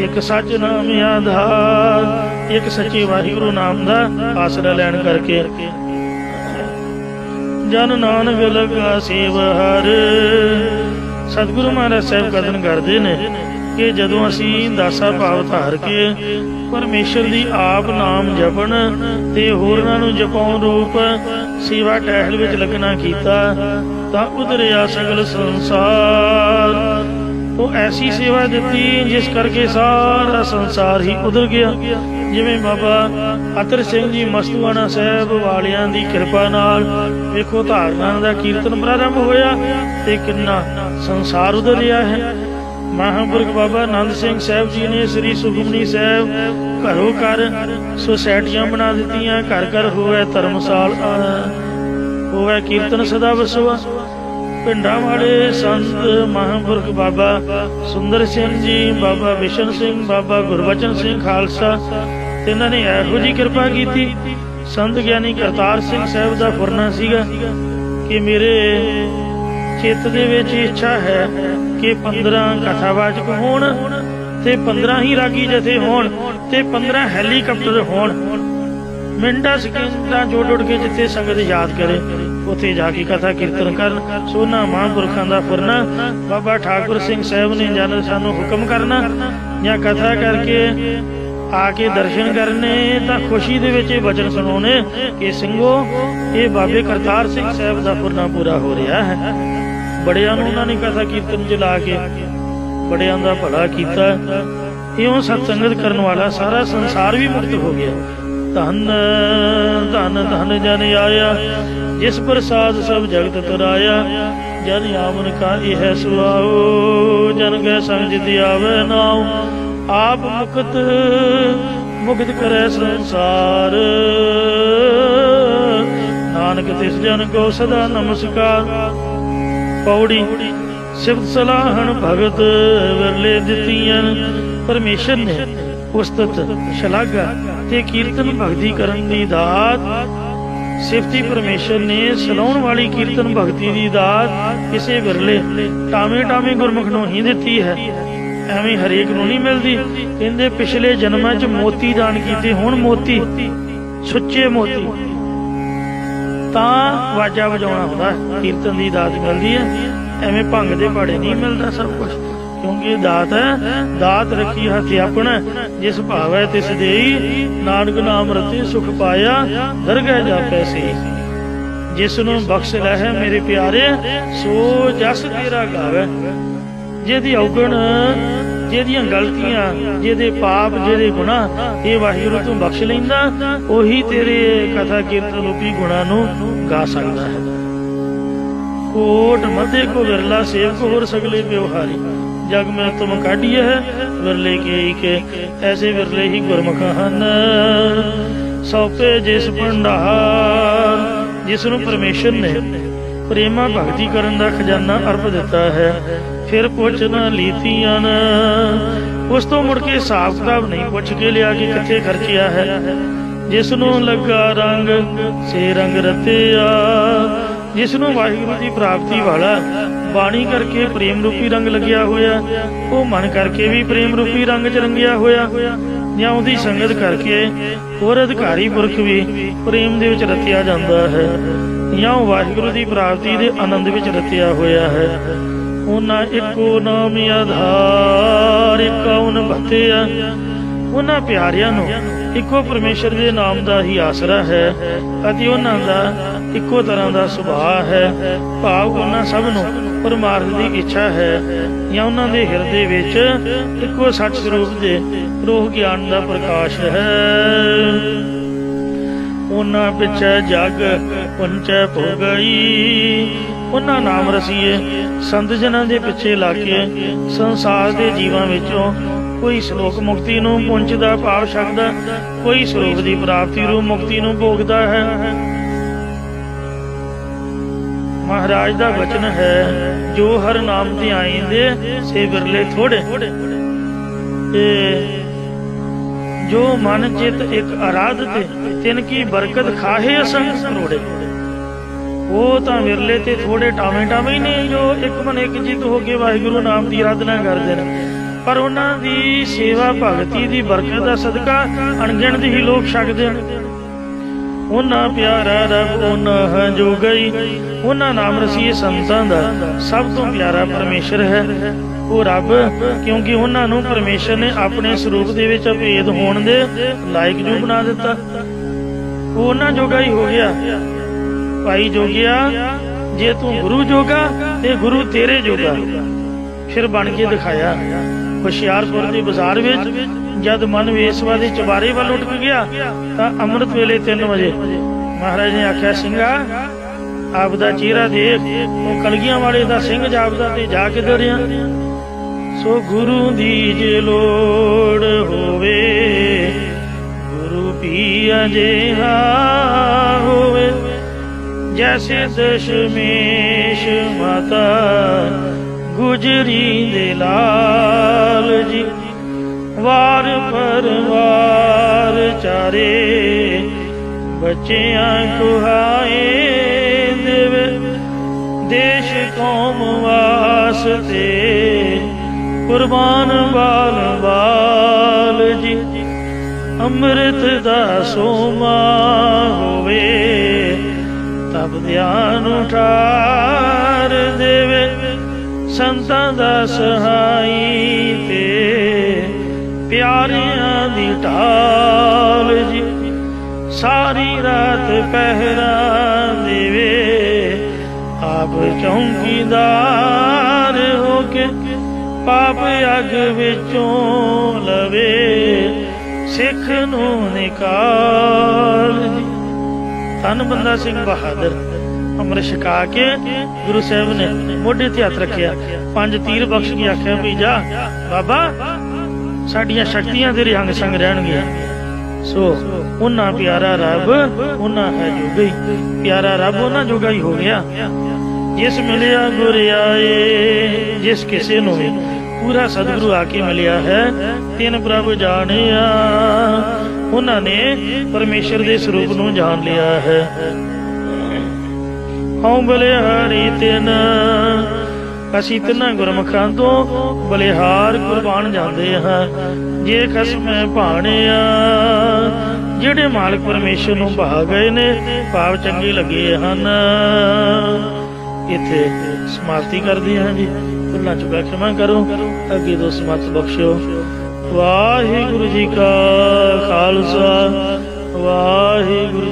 [SPEAKER 2] ਇੱਕ ਸੱਚ ਨਾਮ ਆਧਾਰ, ਇੱਕ ਸੱਚੇ ਵਾਹਿਗੁਰੂ ਨਾਮ ਦਾ ਆਸਰਾ ਲੈਣ ਕਰਕੇ ਜਨ ਨਾਨਕ ਲਗਾ ਸੇਵ ਹਰ। ਸਤਿਗੁਰੂ ਮਹਾਰਾਜ ਸਾਹਿਬ ਕਥਨ ਕਰਦੇ ਨੇ ਕਿ ਜਦੋਂ ਅਸੀਂ ਦਾਸਾ ਭਾਵ ਧਾਰ ਕੇ ਪਰਮੇਸ਼ਰ ਦੀ ਆਪ ਨਾਮ ਜਪਣ ਤੇ ਹੋਰਨਾਂ ਨੂੰ ਜਪਾਉਣ ਰੂਪ ਸੇਵਾ ਟਹਿਲ ਵਿੱਚ ਲੱਗਣਾ ਕੀਤਾ, ਤਾਂ ਉਧਰਿਆ ਸਗਲ ਸੰਸਾਰ। ਉਹ ਐਸੀ ਸੇਵਾ ਦਿੱਤੀ ਜਿਸ ਕਰਕੇ ਸਾਰਾ ਸੰਸਾਰ ਹੀ ਉਧਰ ਗਿਆ। ਜਿਵੇਂ ਬਾਬਾ ਅਤਰ ਸਿੰਘ ਜੀ ਮਸਤੂਆਣਾ ਸਾਹਿਬ ਵਾਲਿਆਂ ਦੀ ਕਿਰਪਾ ਨਾਲ ਵੇਖੋ ਧਾਰਨਾ ਦਾ ਕੀਰਤਨ ਪ੍ਰਾਰੰਭ ਹੋਇਆ ਤੇ ਕਿੰਨਾ ਸੰਸਾਰ ਉਧਰ ਰਿਹਾ ਹੈ। ਮਹਾਂਪੁਰਖ ਬਾਬਾ ਆਨੰਦ ਸਿੰਘ ਸਾਹਿਬ ਜੀ ਨੇ ਸ੍ਰੀ ਸੁਖਮਨੀ ਸਾਹਿਬ ਘਰੋਂ ਘਰ ਸੁਸਾਇਟੀਆਂ ਬਣਾ ਦਿੱਤੀਆਂ। ਘਰ ਘਰ ਹੋਵੇ ਧਰਮਸਾਲ, ਹੋਵੇ ਕੀਰਤਨ ਸਦਾ ਵਸਵਾ। ਪਿੰਡਾਂ ਵਾਲੇ ਸੰਤ ਮਹਾਂਪੁਰਖ ਬਾਬਾ ਸੁੰਦਰ ਸਿੰਘ ਜੀ, ਬਾਬਾ ਬਿਸ਼ਨ ਸਿੰਘ, ਬਾਬਾ ਗੁਰਬਚਨ ਸਿੰਘ ਖਾਲਸਾ, ਇਹਨਾਂ ਨੇ ਇਹੋ ਜਿਹੀ ਕਿਰਪਾ ਕੀਤੀ। ਸੰਤ ਗਿਆਨੀ ਕਰਤਾਰ ਸਿੰਘ ਸਾਹਿਬ ਦਾ ਫੁਰਨਾ ਸੀਗਾ ਕਿ ਮੇਰੇ ਚਿੱਤ ਦੇ ਵਿੱਚ ਇੱਛਾ ਹੈ ਕਿ 15 ਕਥਾਵਾਚਕ ਹੋਣ ਤੇ 15 ਹੀ ਰਾਗੀ ਜਥੇ ਹੋਣ ਤੇ 15 ਹੈਲੀਕਾਪਟਰ ਹੋਣ। ਮਿੰਟਾਂ ਸਕਿੰਟਾਂ ਜੋੜ ਉੱਡ ਕੇ ਜਿੱਥੇ ਸੰਗਤ ਯਾਦ ਕਰੇ ਉੱਥੇ ਜਾ ਕੇ ਕਥਾ ਕੀਰਤਨ ਕਰਨ। ਸੋਨਾ ਮਹਾਂਪੁਰਖਾਂ ਦਾ ਫੁਰਨਾ ਬਾਬਾ ਠਾਕੁਰ ਸਿੰਘ ਸਾਹਿਬ ਨੇ ਜਦ ਸਾਨੂੰ ਹੁਕਮ ਕਰਨਾ ਜਾਂ ਕਥਾ ਕਰਕੇ ਆ ਕੇ ਦਰਸ਼ਨ ਕਰਨੇ ਤਾਂ ਖੁਸ਼ੀ ਦੇ ਵਿੱਚ ਇਹ ਵਚਨ ਸੁਣਾਉਣੇ ਕਿ ਸਿੰਘੋ ਇਹ ਬਾਬੇ ਕਰਤਾਰ ਸਿੰਘ ਸਾਹਿਬ ਦਾ ਪੁਰਨਾ ਪੂਰਾ ਹੋ ਰਿਹਾ ਹੈ। ਬੜਿਆਂ ਨੂੰ ਉਹਨਾਂ ਨੇ ਕਥਾ ਕੀਰਤਨ ਚ ਲਾ ਕੇ ਬੜਿਆਂ ਦਾ ਭਲਾ ਕੀਤਾ। ਇਉਂ ਸਤਸੰਗਤ ਕਰਨ ਵਾਲਾ ਸਾਰਾ ਸੰਸਾਰ ਵੀ ਮੁਕਤ ਹੋ ਗਿਆ। ਧੰਨ ਧੰਨ ਧੰਨ ਜਨ ਆਇਆ ਜਿਸ ਪ੍ਰਸਾਦ ਸਭ ਜਗਤ ਤਰਾਇਆ। ਜਨ ਆਮਨ ਕਾ ਇਹ ਸੁਆਓ ਜਨ ਕੈ ਸੰਗ ਜਿਤਿ ਆਵੈ ਨਾਉ। ਆਪ ਮੁਕਤ ਮੁਕਤ ਕਰੈ ਸੰਸਾਰ ਨਾਨਕ ਤਿਸ ਜਨ ਕੋ ਸਦਾ ਨਮਸਕਾਰ। ਪੌੜੀ ਸਿਫਤ ਸਲਾਹਣ ਭਗਤ ਵਿਰਲੇ ਦਿੱਤੀਆਂ। ਪਰਮੇਸ਼ਰ ਨੇ ਉਸਤਤ ਸ਼ਲਾਘਾ ਤੇ ਕੀਰਤਨ ਭਗਤੀ ਕਰਨ ਦੀ ਦਾਤ ਸਿਫਤੀ ਪਰਮੇਸ਼ਰ ਨੇ ਸਲਾਉਣ ਵਾਲੀ ਕੀਰਤਨ ਭਗਤੀ ਦੀ ਦਾਤ ਕਿਸੇ ਵਿਰਲੇ ਟਾਵੇਂ ਗੁਰਮੁਖ ਨੂੰ ਹੀ ਦਿੱਤੀ ਹੈ। ਐਵੇਂ ਹਰੇਕ ਨੂੰ ਨਹੀਂ ਮਿਲਦੀ। ਕਹਿੰਦੇ ਪਿਛਲੇ ਜਨਮਾਂ 'ਚ ਮੋਤੀ ਦਾਨ ਕੀਤੇ, ਹੁਣ ਮੋਤੀ ਸੁੱਚੇ ਮੋਤੀ ਤਾਂ ਵਾਜਾ ਵਜਾਉਣਾ ਹੁੰਦਾ, ਕੀਰਤਨ ਦੀ ਦਾਤ ਮਿਲਦੀ ਹੈ। ਐਵੇਂ ਭੰਗ ਦੇ ਭਾੜੇ ਨਹੀਂ ਮਿਲਦਾ ਸਭ ਕੁਝ, ਕਿਉਂਕਿ ਦਾਤ ਹੈ। ਦਾਤ ਰੱਖੀ ਹੱਥ ਆਪਣਾ ਜਿਸ ਭਾਵੈ ਤਿਸ ਦੇਈ। ਨਾਨਕ ਨਾਮ ਰਤੇ ਸੁਖ ਪਾਇਆ ਦਰਗਹਿ ਜਾਪੈ ਸਈ। ਜਿਸ ਨੂੰ ਬਖਸ਼ ਲੈ ਹੈ ਮੇਰੇ ਪਿਆਰੇ ਸੋ ਜਸ ਤੇਰਾ ਗਾਵੇ। ਜਿਹਦੀ ਔਗਣ ਜਿਹਦੀਆਂ ਗਲਤੀਆਂ ਜਿਹਦੇ ਪਾਪ ਜਿਹਦੇ ਗੁਨਾਹ ਇਹ ਵਾਹਿਗੁਰੂ ਤੂੰ ਬਖਸ਼ ਲੈਂਦਾ, ਉਹੀ ਤੇਰੇ ਕਥਾ ਕੀਰਤਨ ਰੂਪੀ ਗੁਣਾਂ ਨੂੰ ਗਾ ਸਕਦਾ ਹੈ। ਕੋਟ ਮਧੇ ਕੋ ਵਿਰਲਾ ਸੇਵਕ ਹੋਰ ਸਗਲੇ ਵਿਵਹਾਰੀ। ਜਗ ਮੈਂ ਤੁਮ ਕਾਢੀਏ ਹੈ ਵਿਰਲੇ ਕੇ ਐਸੇ ਵਿਰਲੇ ਹੀ ਗੁਰਮੁਖ ਹਨ। ਸੌਪੇ ਜਿਸ ਭੰਡਾਰ ਜਿਸ ਨੂੰ ਪਰਮੇਸ਼ਰ ਨੇ ਪ੍ਰੇਮਾ ਭਗਤੀ ਕਰਨ ਦਾ ਖਜ਼ਾਨਾ ਅਰਪ ਦਿੱਤਾ ਹੈ। ਫਿਰ ਪੁੱਛ ਨਾ ਲੀਤੀਆਂ ਉਸ ਤੋਂ ਮੁੜ ਕੇ ਹਿਸਾਬ ਕਿਤਾਬ ਨਹੀਂ ਪੁੱਛ ਕੇ ਲਿਆ ਕਿ ਕਿੱਥੇ ਖਰਚਿਆ ਹੈ। ਜਿਸ ਨੂੰ ਲੱਗਾ ਰੰਗ ਸੇ ਰੰਗ ਰਤਿਆ। ਜਿਸ ਨੂੰ ਵਾਹਿਗੁਰੂ ਦੀ ਪ੍ਰਾਪਤੀ ਵਾਲਾ ਬਾਣੀ ਕਰਕੇ ਪ੍ਰੇਮ ਰੂਪੀ ਰੰਗ ਲੱਗਿਆ ਹੋਇਆ, ਉਹ ਮਨ ਕਰਕੇ ਵੀ ਪ੍ਰੇਮ ਰੂਪੀ ਰੰਗ 'ਚ ਰੰਗਿਆ ਹੋਇਆ। ਜਾਂ ਉਹਦੀ ਸੰਗਤ ਕਰਕੇ ਹੋਰ ਅਧਿਕਾਰੀ ਪੁਰਖ ਵੀ ਪ੍ਰੇਮ ਦੇ ਵਿੱਚ ਰਤਿਆ ਜਾਂਦਾ ਹੈ। ਜਾਂ ਉਹ ਵਾਹਿਗੁਰੂ ਦੀ ਪ੍ਰਾਪਤੀ ਦੇ ਆਨੰਦ ਵਿੱਚ ਰਤਿਆ ਹੋਇਆ ਹੈ। ਉਹਨਾਂ ਇੱਕੋ ਨਾਮ ਆਧਾਰ ਇਕਾਉਨ ਭਤਿਆ। ਉਹਨਾਂ ਪਿਆਰਿਆਂ ਨੂੰ ਇੱਕੋ ਪਰਮੇਸ਼ਰ ਦੇ ਨਾਮ ਦਾ ਹੀ ਆਸਰਾ ਹੈ ਅਤੇ ਉਹਨਾਂ ਦਾ ਇੱਕੋ ਤਰ੍ਹਾਂ ਦਾ ਸੁਭਾਅ ਹੈ। ਭਾਵ ਉਹਨਾਂ ਸਭ ਨੂੰ ਪਰਮਾਰਥ ਦੀ ਇੱਛਾ ਹੈ। ਜਾਂ ਉਹਨਾਂ ਦੇ ਹਿਰਦੇ ਵਿੱਚ ਇੱਕੋ ਸੱਚ ਸਰੂਪ ਦੇ ਰੂਹ ਗਿਆਨ ਦਾ ਪ੍ਰਕਾਸ਼ ਹੈ। ਉਹਨਾਂ ਪਿੱਛੇ ਜਗ ਪੁੰਚੈ ਭੋਗਈ। ਉਹਨਾਂ ਨਾਮ ਰਸੀਏ ਸੰਤ ਜਨਾਂ ਦੇ ਪਿੱਛੇ ਲੱਗ ਕੇ ਸੰਸਾਰ ਦੇ ਜੀਵਾਂ ਵਿੱਚੋਂ ਕੋਈ ਸ਼ਲੋਕ ਮੁਕਤੀ ਨੂੰ ਪਹੁੰਚਦਾ ਭਾਵ ਸਕਦਾ, ਕੋਈ ਸਰੂਪ ਦੀ ਪ੍ਰਾਪਤੀ ਰੂਪ ਮੁਕਤੀ ਨੂੰ ਭੋਗਦਾ ਹੈ। ਮਹਾਰਾਜ ਦਾ ਵਚਨ ਹੈ ਜੋ ਹਰ ਨਾਮ ਧਿਆਈਂਦੇ ਸੇ ਵਿਰਲੇ ਥੋੜੇ। ਜੋ ਮਨ ਚਿਤ ਇੱਕ ਅਰਾਧ ਤੇ ਤਿਨ ਕੀ ਬਰਕਤ ਖਾਹੇ ਅਸੰਖ ਕਰੋੜੇ। ਉਹ ਤਾਂ ਵਿਰਲੇ ਤੇ ਥੋੜੇ ਟਾਵੇਂ ਹੀ ਨੇ ਜੋ ਇੱਕ ਮਨ ਇੱਕ ਚਿਤ ਹੋ ਕੇ ਵਾਹਿਗੁਰੂ ਨਾਮ ਦੀ ਆਰਾਧਨਾ ਕਰਦੇ ਨੇ। ਪਰ ਉਹਨਾਂ ਦੀ ਸੇਵਾ ਭਗਤੀ ਦੀ ਬਰਕਤ ਦਾ ਸਦਕਾ ਅਣਗਿਣਤ ਹੀ ਲੋਕ ਛਕਦੇ ਨੇ। ਉਹਨਾਂ ਪਿਆਰਾ ਰੱਬ ਉਹਨਾਂ ਜੋ ਗਈ। ਉਹਨਾਂ ਨਾਮ ਰਸੀਏ ਸੰਤਾਂ ਦਾ ਸਭ ਤੋਂ ਪਿਆਰਾ ਪਰਮੇਸ਼ਰ ਹੈ ਉਹ ਰੱਬ, ਕਿਉਂਕਿ ਉਹਨਾਂ ਨੂੰ ਪਰਮੇਸ਼ਰ ਨੇ ਆਪਣੇ ਸਰੂਪ ਦੇ ਵਿੱਚ ਅਭੇਦ ਹੋਣ ਦੇ ਲਾਇਕ ਜੋ ਬਣਾ ਦਿੱਤਾ। ਉਹ ਉਹਨਾਂ ਜੋਗਾ ਹੀ ਹੋ ਗਿਆ। ਭਾਈ ਜੋਗਿਆ ਜੇ ਤੂੰ ਗੁਰੂ ਜੋਗਾ ਤੇ ਗੁਰੂ ਤੇਰੇ ਜੋਗਾ ਫਿਰ ਬਣ ਕੇ ਦਿਖਾਇਆ। ਹੁਸ਼ਿਆਰਪੁਰ ਦੇ ਬਾਜ਼ਾਰ ਵਿੱਚ ਜਦ ਮਨ ਵੇਸਵਾ ਦੇ ਚੁਬਾਰੇ ਵੱਲ ਉੱਠ ਗਿਆ ਤਾਂ ਅੰਮ੍ਰਿਤ ਵੇਲੇ 3 ਵਜੇ ਮਹਾਰਾਜ ਨੇ ਆਖਿਆ, ਸਿੰਘਾ ਆਪ ਦਾ ਚਿਹਰਾ ਦੇਖ, ਉਹ ਕਲਗੀਆਂ ਵਾਲੇ ਦਾ ਸਿੰਘ ਜਾਪਦਾ ਤੇ ਜਾ ਕਿੱਧਰ ਰਿਹਾ। ਸੋ ਗੁਰੂ ਦੀ ਜੇ ਲੋੜ ਹੋਵੇ ਗੁਰੂ ਪੀ ਅਜਿਹਾ ਹੋਵੇ। ਜੈਸੇ ਦਸ਼ਮੇਸ਼ ਮਾਤਾ ਗੁਜਰੀ ਦੇ ਲਾਲ ਜੀ। ਵਾਰ ਪਰਵਾਰ ਚਾਰੇ ਬੱਚਿਆਂ ਕੁਹਾਏ ਦੇਵੇ। ਦੇਸ਼ ਕੌਮ ਵਾਸਤੇ ਕੁਰਬਾਨ ਬਾਲ ਜੀ। ਅੰਮ੍ਰਿਤ ਦਾ ਸੋਮਾ ਹੋਵੇ ਤਬ ਧਿਆਨ ਉਠਾਰ ਦੇਵੇ। ਸੰਤਾਂ ਦਾ ਸਹਾਈ ਤੇ ਪਿਆਰਿਆਂ ਦੀ ਢਾਲ ਜੀ, ਸਾਰੀ ਰਾਤ ਪਹਿਰਾ ਦੇਵੇ, ਆਪ ਚੌਂਕੀਦਾਰ ਹੋ ਕੇ ਪਾਪ ਅੱਗ ਵਿੱਚੋਂ ਲਵੇ, ਸਿੱਖ ਨੂੰ ਨਿਕਾਲ ਜੀ। ਧੰਨ ਬੰਦਾ ਸਿੰਘ ਬਹਾਦਰ ਅੰਮ੍ਰਿਤ ਛਕਾ ਕੇ ਗੁਰੂ ਸਾਹਿਬ ਨੇ ਮੋਢੇ ਤੇ ਹੱਥ ਰੱਖਿਆ, 5 ਤੀਰ ਬਖਸ਼ ਕੇ ਆਖਿਆ ਵੀ ਜਾ ਬਾਬਾ, ਸਾਡੀਆਂ ਸ਼ਕਤੀਆਂ ਤੇਰੇ ਅੰਗ ਸੰਗ ਰਹਿਣਗੀਆਂ। ਸੋ ਉਹਨਾਂ ਪਿਆਰਾ ਰੱਬ ਉਹਨਾਂ ਹੈ ਜੋਗਾ ਹੀ, ਪਿਆਰਾ ਰੱਬ ਉਹਨਾਂ ਜੋਗਾ ਹੀ ਹੋ ਗਿਆ। ਜਿਸ ਮਿਲਿਆ ਗੁਰ ਆਏ, ਜਿਸ ਕਿਸੇ ਨੂੰ ਵੀ ਪੂਰਾ ਸਤਿਗੁਰੂ ਆ ਕੇ ਮਿਲਿਆ ਹੈ, ਤਿਨ ਪ੍ਰਭ ਜਾਣਿਆ, ਉਹਨਾਂ ਨੇ ਪਰਮੇਸ਼ਰ ਦੇ ਸਰੂਪ ਨੂੰ ਜਾਣ ਲਿਆ ਹੈ। ਹਉ ਬਲਿਹਾਰੀ ਤਿਨ, ਅਸੀਂ ਤਿੰਨਾਂ ਗੁਰਮੁਖਾਂ ਤੋਂ ਬਲਿਹਾਰ ਕੁਰਬਾਨ ਜਾਂਦੇ ਹਾਂ। ਜੇ ਖਸਮੈ ਭਾਣਿਆ, ਜਿਹੜੇ ਮਾਲਕ ਪਰਮੇਸ਼ਰ ਨੂੰ ਭਾ ਗਏ ਨੇ, ਭਾਵ ਚੰਗੇ ਲੱਗੇ ਹਨ। ਇੱਥੇ ਸਮਾਪਤੀ ਕਰਦੇ ਹਾਂ ਜੀ। ਭੁੱਲਾਂ ਚੁੱਕਾਂ ਖਿਮਾ ਕਰੋ, ਅੱਗੇ ਤੋਂ ਸਮਤ ਬਖਸ਼ੋ। ਵਾਹਿਗੁਰੂ ਜੀ ਕਾ ਖਾਲਸਾ, ਵਾਹਿਗੁਰੂ